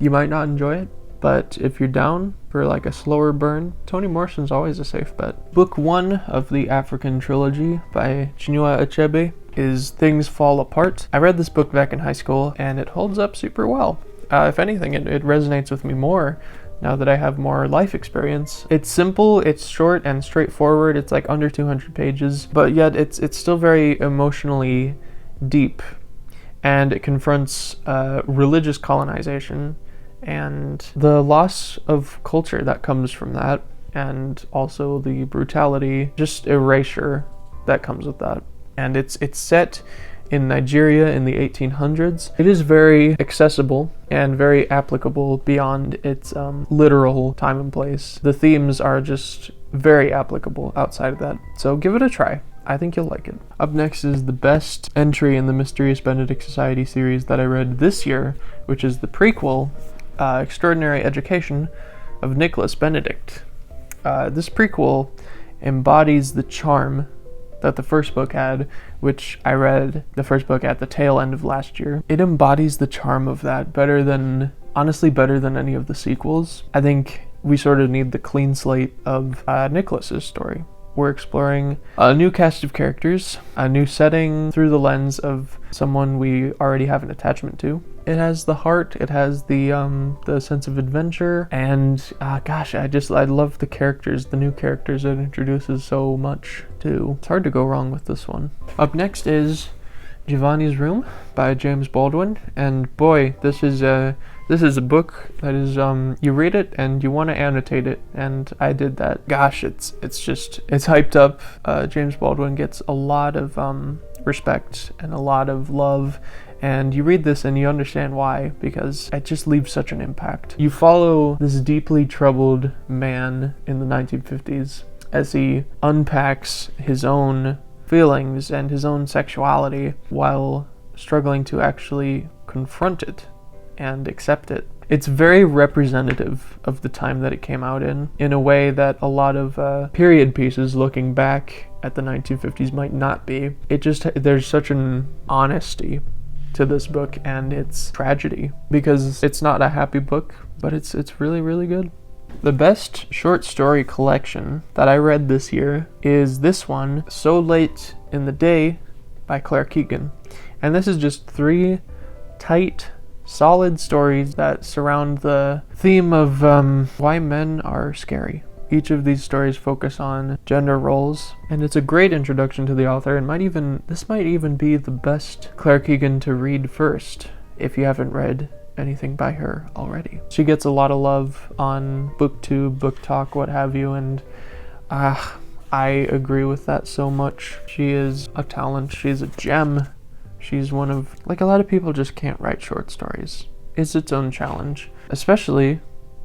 Speaker 1: you might not enjoy it. But if you're down for like a slower burn, Toni Morrison's always a safe bet. Book 1 of the African trilogy by Chinua Achebe is Things Fall Apart. I read this book back in high school and it holds up super well. If anything, it resonates with me more now that I have more life experience. It's simple, it's short and straightforward, it's like under 200 pages, but yet it's still very emotionally deep, and it confronts religious colonization and the loss of culture that comes from that, and also the brutality, just erasure that comes with that. And it's set in Nigeria in the 1800s. It is very accessible and very applicable beyond its literal time and place. The themes are just very applicable outside of that. So give it a try. I think you'll like it. Up next is the best entry in the Mysterious Benedict Society series that I read this year, which is the prequel, Extraordinary Education of Nicholas Benedict. This prequel embodies the charm that the first book had, which I read the first book at the tail end of last year. It embodies the charm of that honestly better than any of the sequels. I think we sort of need the clean slate of Nicholas's story. We're exploring a new cast of characters, a new setting through the lens of someone we already have an attachment to. It has the heart, it has the sense of adventure, and gosh, I love the characters, the new characters it introduces so much too. It's hard to go wrong with this one. Up next is Giovanni's Room by James Baldwin, and boy, this is a book that is you read it and you want to annotate it, and I did that. Gosh, it's hyped up. James Baldwin gets a lot of respect and a lot of love, and you read this and you understand why, because it just leaves such an impact. You follow this deeply troubled man in the 1950s as he unpacks his own feelings and his own sexuality while struggling to actually confront it and accept it It's very representative of the time that it came out in a way that a lot of period pieces looking back at the 1950s might not be. There's such an honesty to this book and its tragedy, because it's not a happy book, but it's really, really good. The best short story collection that I read this year is this one, So Late in the Day by Clarke. And this is just 3 tight, solid stories that surround the theme of why men are scary. Each of these stories focus on gender roles, and it's a great introduction to the author, and this might even be the best Clarke to read first, if you haven't read anything by her already. She gets a lot of love on BookTube, Book Talk, what have you, and I agree with that so much. She is a talent, she's a gem. She's one of, like, a lot of people just can't write short stories. It's its own challenge, especially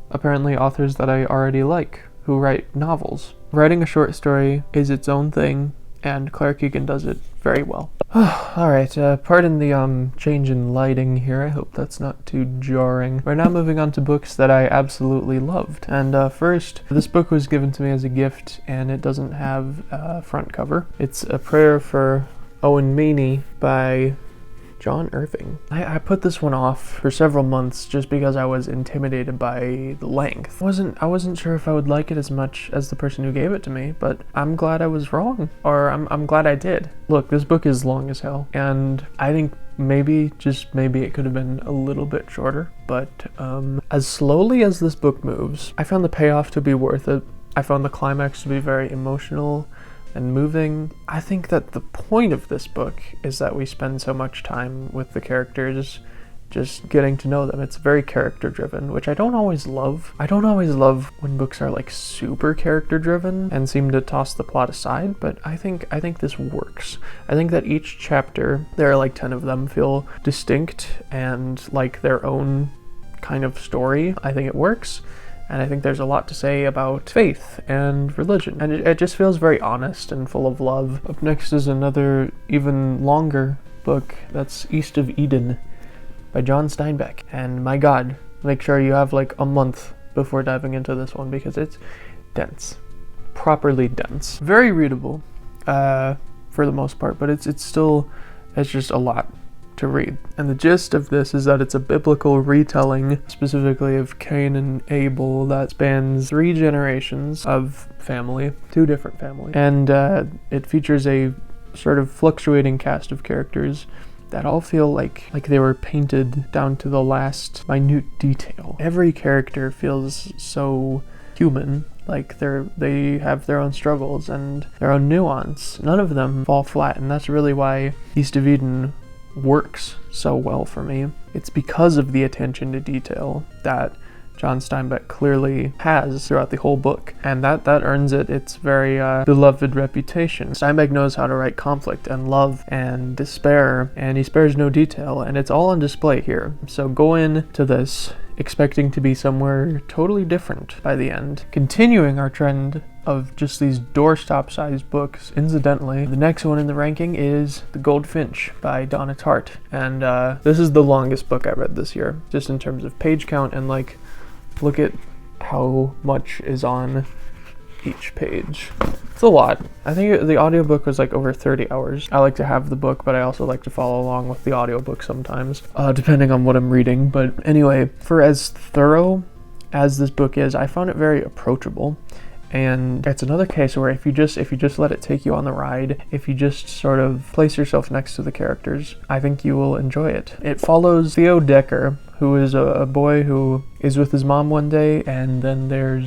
Speaker 1: apparently authors that I already like who write novels. Writing a short story is its own thing, and Clarke does it very well. Alright, pardon the change in lighting here. I hope that's not too jarring. We're now moving on to books that I absolutely loved. And first, this book was given to me as a gift, and it doesn't have a front cover. It's A Prayer for Owen Meany by John Irving. I put this one off for several months just because I was intimidated by the length. I wasn't sure if I would like it as much as the person who gave it to me, but I'm glad I was wrong, or I'm glad I did. Look, this book is long as hell, and I think maybe, just maybe, it could have been a little bit shorter, but as slowly as this book moves, I found the payoff to be worth it. I found the climax to be very emotional and moving. I think that the point of this book is that we spend so much time with the characters, just getting to know them. It's very character driven, which I don't always love. I don't always love when books are like super character driven and seem to toss the plot aside, but I think this works. I think that each chapter, there are like 10 of them, feel distinct and like their own kind of story. I think it works. And I think there's a lot to say about faith and religion. And it just feels very honest and full of love. Up next is another even longer book. That's East of Eden by John Steinbeck. And my God, make sure you have like a month before diving into this one, because it's dense. Properly dense. Very readable for the most part, but it's just a lot to read. And the gist of this is that it's a biblical retelling, specifically of Cain and Abel, that spans 3 generations of family, 2 different families. And it features a sort of fluctuating cast of characters that all feel like they were painted down to the last minute detail. Every character feels so human, like they have their own struggles and their own nuance. None of them fall flat, and that's really why East of Eden works so well for me. It's because of the attention to detail that John Steinbeck clearly has throughout the whole book, and that earns it its very beloved reputation. Steinbeck knows how to write conflict and love and despair, and he spares no detail, and it's all on display here. So go into this expecting to be somewhere totally different by the end. Continuing our trend of just these doorstop-sized books, incidentally, the next one in the ranking is The Goldfinch by Donna Tartt, and this is the longest book I read this year, just in terms of page count, and like, look at how much is on each page. It's a lot. I think the audiobook was like over 30 hours. I like to have the book, but I also like to follow along with the audiobook sometimes, depending on what I'm reading. But anyway, for as thorough as this book is, I found it very approachable. And it's another case where if you just let it take you on the ride, if you just sort of place yourself next to the characters, I think you will enjoy it. It follows Theo Decker, who is a boy who is with his mom one day, and then they're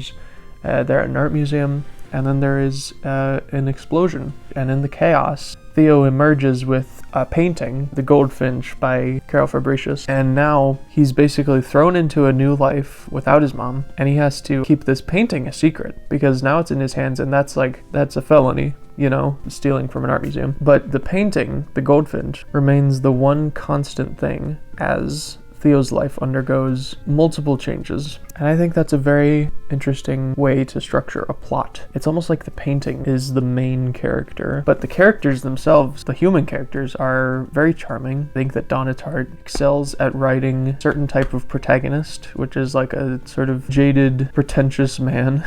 Speaker 1: at an art museum, and then there is an explosion, and in the chaos, Theo emerges with a painting, The Goldfinch by Carol Fabricius, and now he's basically thrown into a new life without his mom, and he has to keep this painting a secret, because now it's in his hands, and that's a felony, you know, stealing from an art museum. But the painting, The Goldfinch, remains the one constant thing as Theo's life undergoes multiple changes, and I think that's a very interesting way to structure a plot. It's almost like the painting is the main character, but the characters themselves, the human characters, are very charming. I think that Donna Tartt excels at writing a certain type of protagonist, which is like a sort of jaded, pretentious man.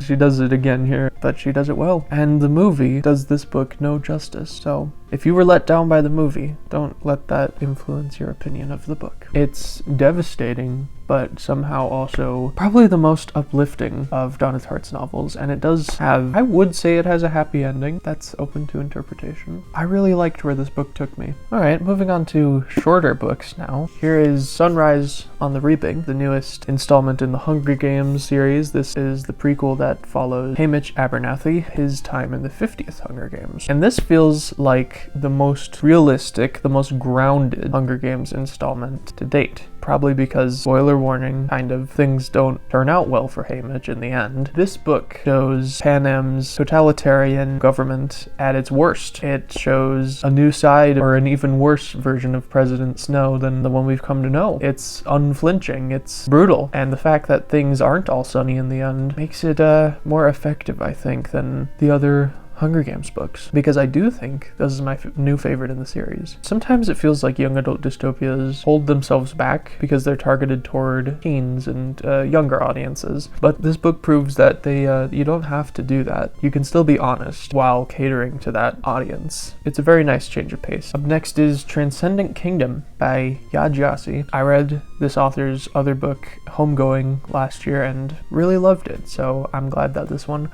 Speaker 1: She does it again here, but she does it well. And the movie does this book no justice, so if you were let down by the movie, don't let that influence your opinion of the book. It's devastating, but somehow also probably the most uplifting of Donna Tartt's novels, and it does have, I would say it has a happy ending. That's open to interpretation. I really liked where this book took me. Alright, moving on to shorter books now. Here is Sunrise on the Reaping, the newest installment in the Hunger Games series. This is the prequel that follows Hamish Abernathy, his time in the 50th Hunger Games. And this feels like the most realistic, the most grounded Hunger Games installment to date. Probably because, spoiler warning, kind of, things don't turn out well for Hamish in the end. This book shows Panem's totalitarian government at its worst. It shows a new side, or an even worse version of President Snow than the one we've come to know. It's unflinching, it's brutal, and the fact that things aren't all sunny in the end makes it more effective, I think, than the other Hunger Games books, because I do think this is my new favorite in the series. Sometimes it feels like young adult dystopias hold themselves back because they're targeted toward teens and younger audiences, but this book proves that they you don't have to do that. You can still be honest while catering to that audience. It's a very nice change of pace. Up next is Transcendent Kingdom by Gyasi. I read this author's other book, Homegoing, last year and really loved it, so I'm glad that this one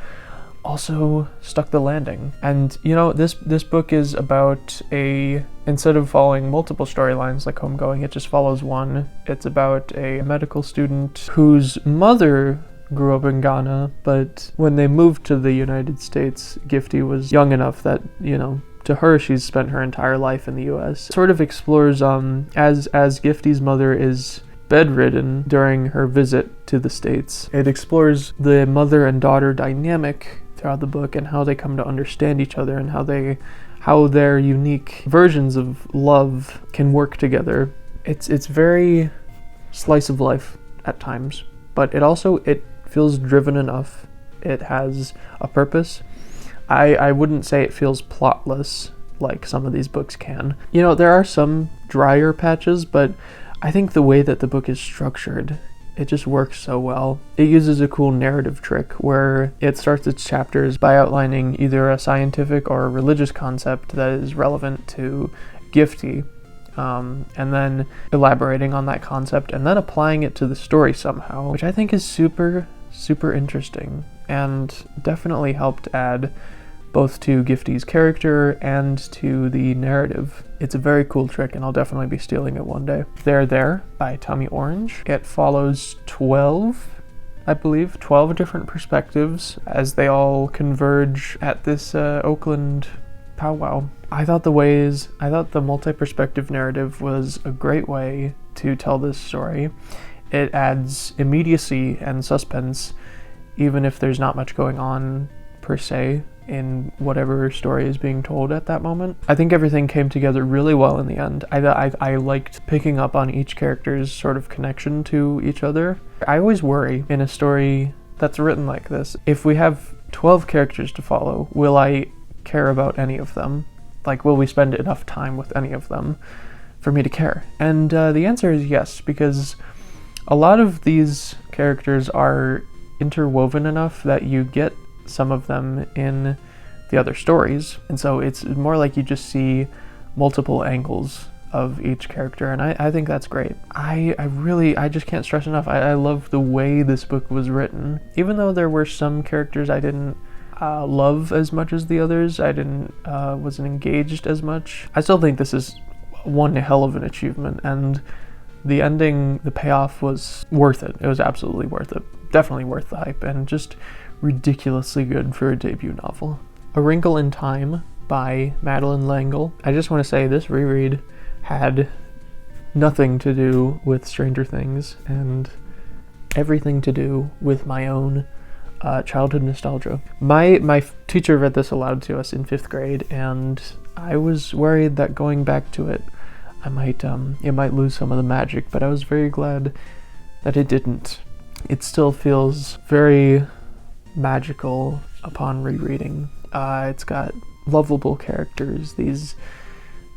Speaker 1: also stuck the landing. And you know, this book is about instead of following multiple storylines like Homegoing, it just follows one. It's about a medical student whose mother grew up in Ghana, but when they moved to the United States, Gifty was young enough that, you know, to her, she's spent her entire life in the US. It sort of explores as Gifty's mother is bedridden during her visit to the States. It explores the mother and daughter dynamic throughout the book and how they come to understand each other and how their unique versions of love can work together. It's very slice of life at times, but it feels driven enough. It has a purpose. I wouldn't say it feels plotless like some of these books can. You know, there are some drier patches, but I think the way that the book is structured, it just works so well. It uses a cool narrative trick where it starts its chapters by outlining either a scientific or a religious concept that is relevant to Gifty, and then elaborating on that concept and then applying it to the story somehow, which I think is super, super interesting and definitely helped add both to Gifty's character and to the narrative. It's a very cool trick, and I'll definitely be stealing it one day. There There by Tommy Orange. It follows 12 different perspectives as they all converge at this Oakland powwow. I thought the multi-perspective narrative was a great way to tell this story. It adds immediacy and suspense, even if there's not much going on per se in whatever story is being told at that moment. I think everything came together really well in the end. I liked picking up on each character's sort of connection to each other. I always worry in a story that's written like this, if we have 12 characters to follow, will I care about any of them? Like, will we spend enough time with any of them for me to care? And the answer is yes, because a lot of these characters are interwoven enough that you get some of them in the other stories, and so it's more like you just see multiple angles of each character, and I think that's great. I just can't stress enough, I love the way this book was written. Even though there were some characters I didn't love as much as the others, wasn't engaged as much, I still think this is one hell of an achievement, and the ending, the payoff was worth it. It was absolutely worth it. Definitely worth the hype, and just ridiculously good for a debut novel. A Wrinkle in Time by Madeleine L'Engle. I just want to say this reread had nothing to do with Stranger Things and everything to do with my own childhood nostalgia. My teacher read this aloud to us in 5th grade, and I was worried that going back to it it might lose some of the magic, but I was very glad that it didn't. It still feels very magical upon rereading. It's got lovable characters, this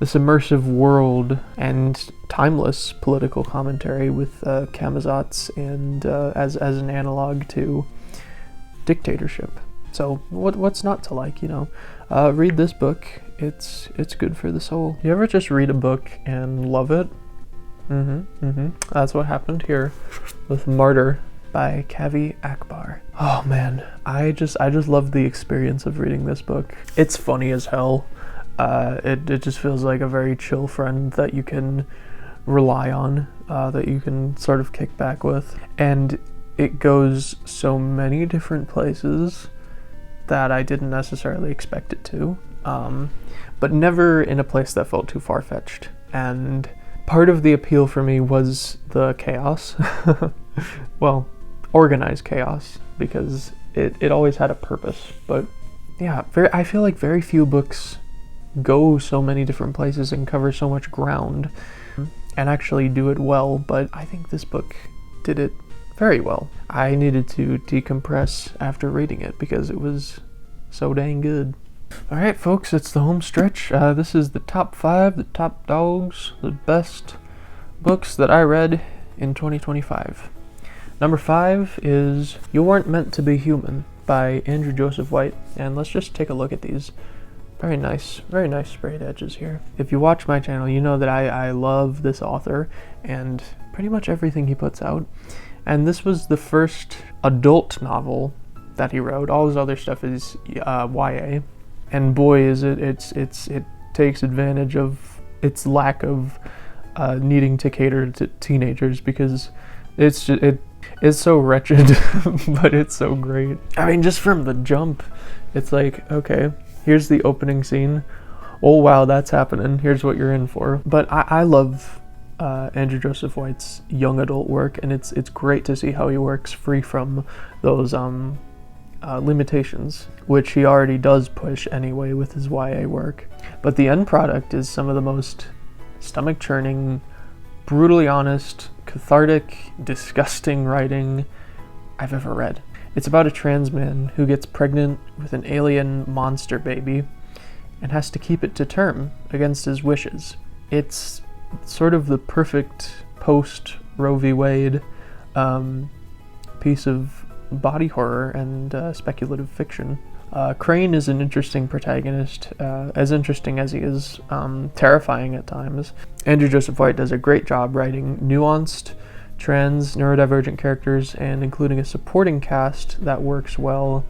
Speaker 1: immersive world, and timeless political commentary with Camazotz and as an analog to dictatorship. So what's not to like, you know? Read this book. It's good for the soul. You ever just read a book and love it? That's what happened here with Martyr by Kaveh Akbar. Oh man, I just love the experience of reading this book. It's funny as hell. It just feels like a very chill friend that you can rely on, that you can sort of kick back with. And it goes so many different places that I didn't necessarily expect it to, but never in a place that felt too far-fetched. And part of the appeal for me was the chaos. Well, organized chaos, because it always had a purpose. But yeah, I feel like very few books go so many different places and cover so much ground and actually do it well, but I think this book did it very well. I needed to decompress after reading it because it was so dang good. Alright folks, it's the home stretch. This is the top 5, the top dogs, the best books that I read in 2025. Number 5 is You Weren't Meant to Be Human by Andrew Joseph White, and let's just take a look at these. Very nice sprayed edges here. If you watch my channel, you know that I love this author and pretty much everything he puts out. And this was the first adult novel that he wrote. All his other stuff is YA. And boy, is it takes advantage of its lack of needing to cater to teenagers, because it's so wretched, but it's so great. I mean, just from the jump, it's like, okay, here's the opening scene. Oh wow, that's happening. Here's what you're in for. But I love Andrew Joseph White's young adult work, and it's great to see how he works free from those limitations, which he already does push anyway with his YA work. But the end product is some of the most stomach-churning, brutally honest, cathartic, disgusting writing I've ever read. It's about a trans man who gets pregnant with an alien monster baby and has to keep it to term against his wishes. It's sort of the perfect post-Roe v. Wade piece of body horror and speculative fiction. Crane is an interesting protagonist, as interesting as he is terrifying at times. Andrew Joseph White does a great job writing nuanced, trans, neurodivergent characters, and including a supporting cast that works well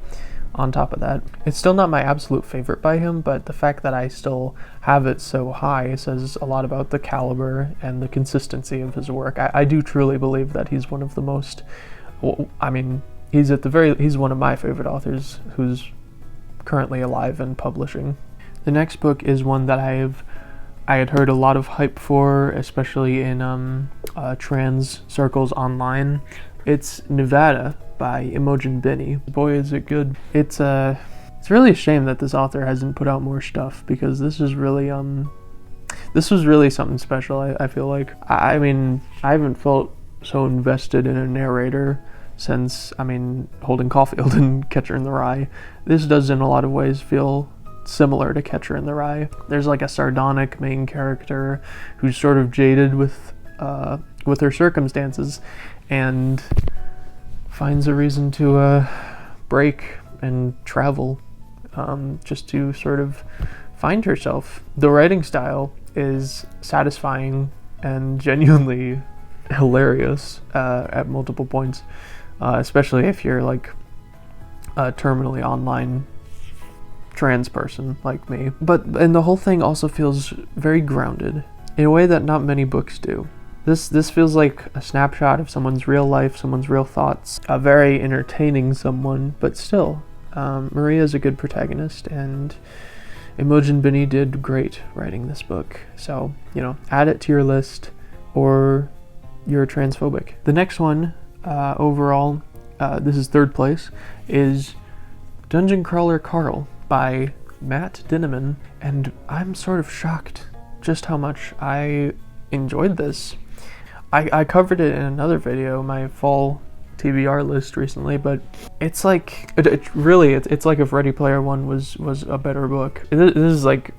Speaker 1: on top of that. It's still not my absolute favorite by him, but the fact that I still have it so high says a lot about the caliber and the consistency of his work. I do truly believe that he's one of the most, I mean, he's one of my favorite authors who's currently alive and publishing. The next book is one that I had heard a lot of hype for, especially in trans circles online. It's Nevada by Imogen Binnie. Boy, is it good. It's really a shame that this author hasn't put out more stuff, because this was really something special. I feel like. I mean, I haven't felt so invested in a narrator since, Holden Caulfield and Catcher in the Rye. This does in a lot of ways feel similar to Catcher in the Rye. There's like a sardonic main character who's sort of jaded with her circumstances and finds a reason to break and travel just to sort of find herself. The writing style is satisfying and genuinely hilarious at multiple points, especially if you're like a terminally online trans person like me. And the whole thing also feels very grounded in a way that not many books do. This feels like a snapshot of someone's real life, someone's real thoughts, a very entertaining someone, but still, Maria's a good protagonist, and Imogen Binnie did great writing this book. So, add it to your list, or you're transphobic. The next one, overall, this is third place, is Dungeon Crawler Carl by Matt Dinniman, and I'm sort of shocked just how much I enjoyed this. I covered it in another video, my fall TBR list recently, but it's like, it's like if Ready Player One was a better book. This is like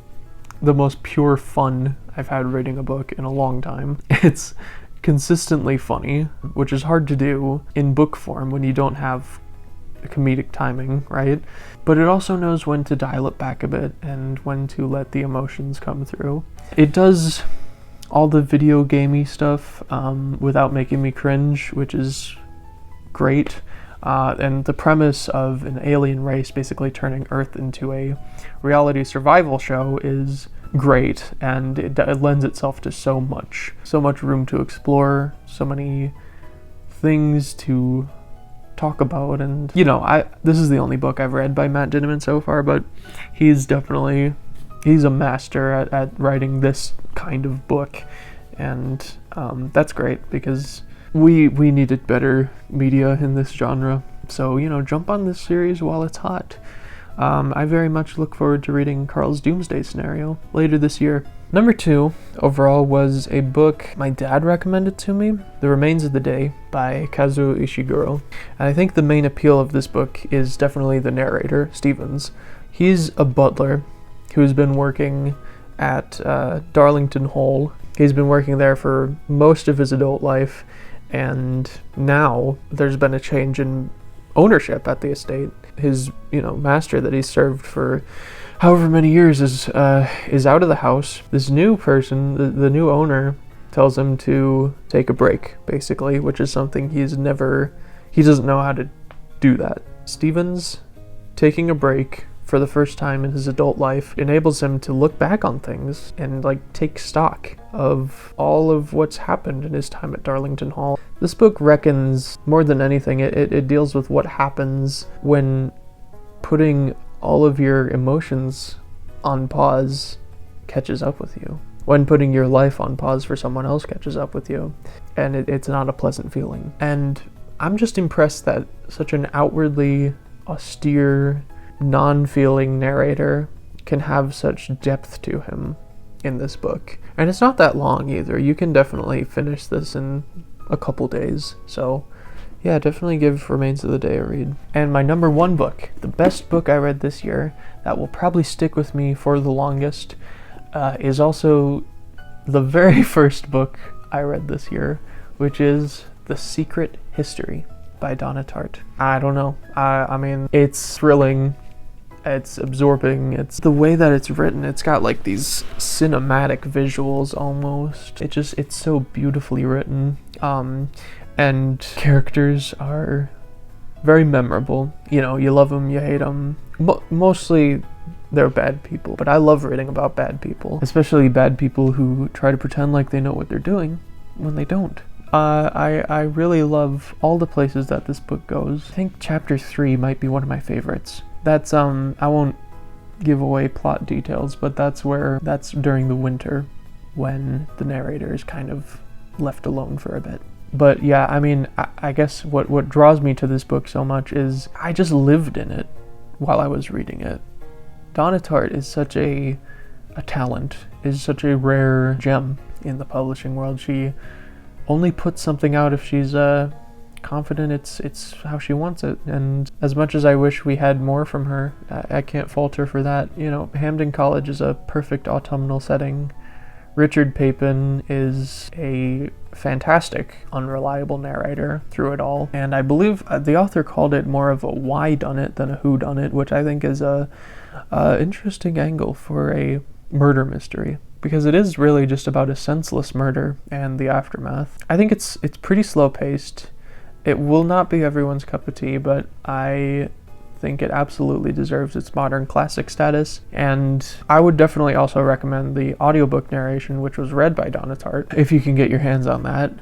Speaker 1: the most pure fun I've had reading a book in a long time. It's consistently funny, which is hard to do in book form when you don't have comedic timing, right? But it also knows when to dial it back a bit and when to let the emotions come through. It does all the video gamey stuff without making me cringe, which is great. And the premise of an alien race basically turning Earth into a reality survival show is great, and it lends itself to so much room to explore, so many things to talk about. And you know, this is the only book I've read by Matt Dinniman so far, but he's a master at writing this kind of book, and that's great because we needed better media in this genre. So, you know, jump on this series while it's hot. I very much look forward to reading Carl's Doomsday Scenario later this year. Number 2 overall was a book my dad recommended to me, The Remains of the Day by Kazuo Ishiguro. And I think the main appeal of this book is definitely the narrator, Stevens. He's a butler who's been working at Darlington Hall. He's been working there for most of his adult life, and now there's been a change in ownership at the estate. His, master that he's served for however many years is out of the house. This new person, the new owner, tells him to take a break, basically, which is something he doesn't know how to do that. Stevens taking a break for the first time in his adult life enables him to look back on things and take stock of all of what's happened in his time at Darlington Hall. This book reckons, more than anything, it deals with what happens when putting all of your emotions on pause catches up with you. When putting your life on pause for someone else catches up with you. And it's not a pleasant feeling. And I'm just impressed that such an outwardly austere, non-feeling narrator can have such depth to him in this book. And it's not that long either. You can definitely finish this in a couple days. So yeah, definitely give Remains of the Day a read. And my number 1 book, the best book I read this year, that will probably stick with me for the longest, is also the very first book I read this year, which is The Secret History by Donna Tartt. I don't know. I mean, it's thrilling. It's absorbing. It's the way that it's written. It's got these cinematic visuals almost. It's so beautifully written. And characters are very memorable. You love them, you hate them. Mostly they're bad people, but I love reading about bad people, especially bad people who try to pretend like they know what they're doing when they don't. I really love all the places that this book goes. I think chapter 3 might be one of my favorites. That's, I won't give away plot details, but that's during the winter when the narrator is kind of left alone for a bit. But yeah, I mean, I guess what draws me to this book so much is I just lived in it while I was reading it. Donna Tartt is such a talent, is such a rare gem in the publishing world. She only puts something out if she's confident it's how she wants it. And as much as I wish we had more from her, I can't fault her for that. Hampden College is a perfect autumnal setting. Richard Papin is a fantastic, unreliable narrator through it all, and I believe the author called it more of a why-done-it than a who-done-it, which I think is a interesting angle for a murder mystery, because it is really just about a senseless murder and the aftermath. I think it's pretty slow-paced. It will not be everyone's cup of tea, but I think it absolutely deserves its modern classic status, and I would definitely also recommend the audiobook narration, which was read by Donna Tartt, if you can get your hands on that.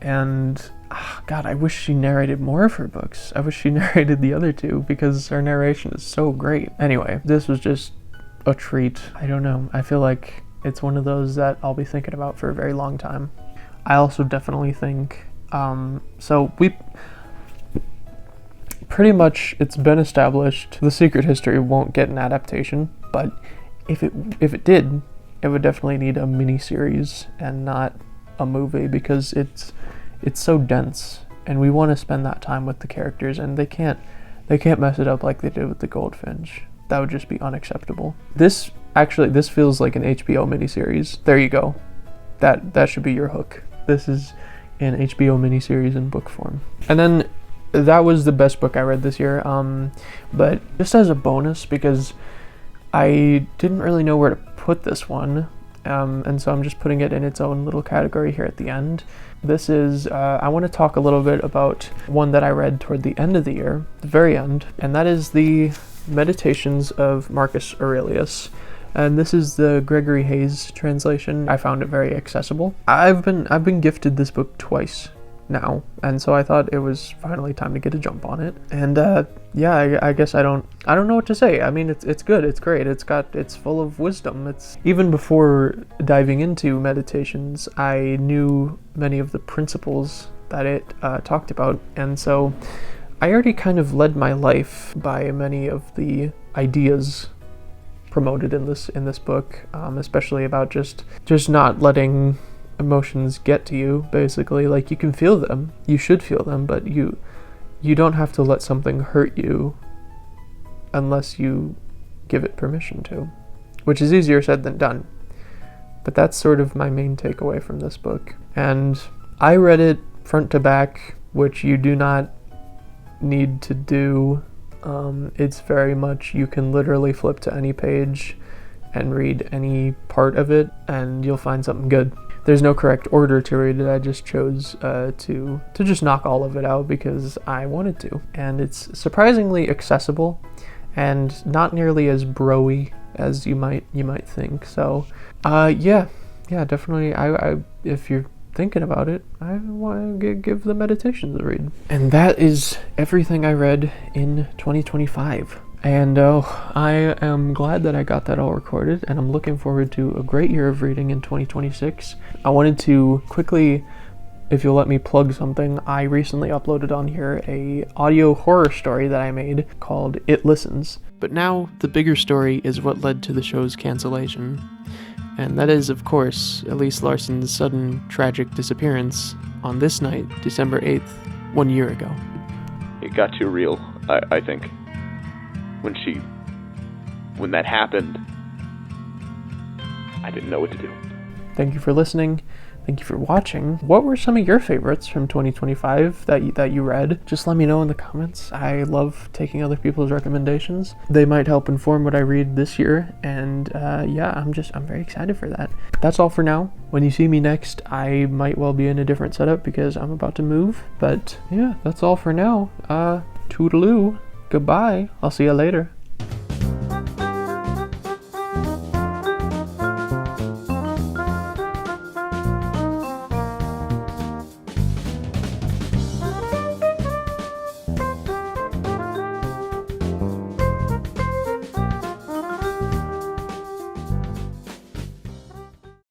Speaker 1: And God, I wish she narrated more of her books. I wish she narrated the other 2, because her narration is so great. Anyway, this was just a treat. I don't know, I feel like it's one of those that I'll be thinking about for a very long time. I also definitely think pretty much it's been established The Secret History won't get an adaptation, but if it did, it would definitely need a mini-series and not a movie, because it's so dense, and we want to spend that time with the characters, and they can't mess it up like they did with the Goldfinch. That would just be unacceptable. This feels like an HBO miniseries. There you go. That should be your hook. This is an HBO miniseries in book form. And then that was the best book I read this year. But just as a bonus, because I didn't really know where to put this one, and so I'm just putting it in its own little category here at the end. This is, I want to talk a little bit about one that I read toward the end of the year, the very end, and that is the Meditations of Marcus Aurelius. And this is the Gregory Hayes translation. I found it very accessible. I've been gifted this book twice now, and so I thought it was finally time to get a jump on it. And yeah, I guess I don't know what to say. I mean, it's good, it's great, it's full of wisdom. It's even before diving into Meditations, I knew many of the principles that it talked about, and so I already kind of led my life by many of the ideas promoted in this book, especially about just not letting emotions get to you, basically. Like, you can feel them, you should feel them, but you don't have to let something hurt you unless you give it permission to, which is easier said than done. But that's sort of my main takeaway from this book. And I read it front to back, which you do not need to do. It's very much, you can literally flip to any page and read any part of it and you'll find something good. There's no correct order to read it. I just chose to just knock all of it out because I wanted to. And it's surprisingly accessible and not nearly as bro-y as you might think. So yeah, definitely, I if you're thinking about it, I want to give the Meditations a read. And that is everything I read in 2025. And I am glad that I got that all recorded, and I'm looking forward to a great year of reading in 2026. I wanted to quickly, if you'll let me plug something, I recently uploaded on here a audio horror story that I made called It Listens. But now the bigger story is what led to the show's cancellation. And that is, of course, Elise Larson's sudden, tragic disappearance on this night, December 8th, 1 year ago.
Speaker 3: It got too real, I think. When that happened, I didn't know what to do.
Speaker 1: Thank you for listening. Thank you for watching. What were some of your favorites from 2025 that you read? Just let me know in the comments. I love taking other people's recommendations. They might help inform what I read this year, and yeah, I'm very excited for that. That's all for now. When you see me next, I might well be in a different setup because I'm about to move, but yeah, that's all for now. Toodaloo. Goodbye. I'll see you later.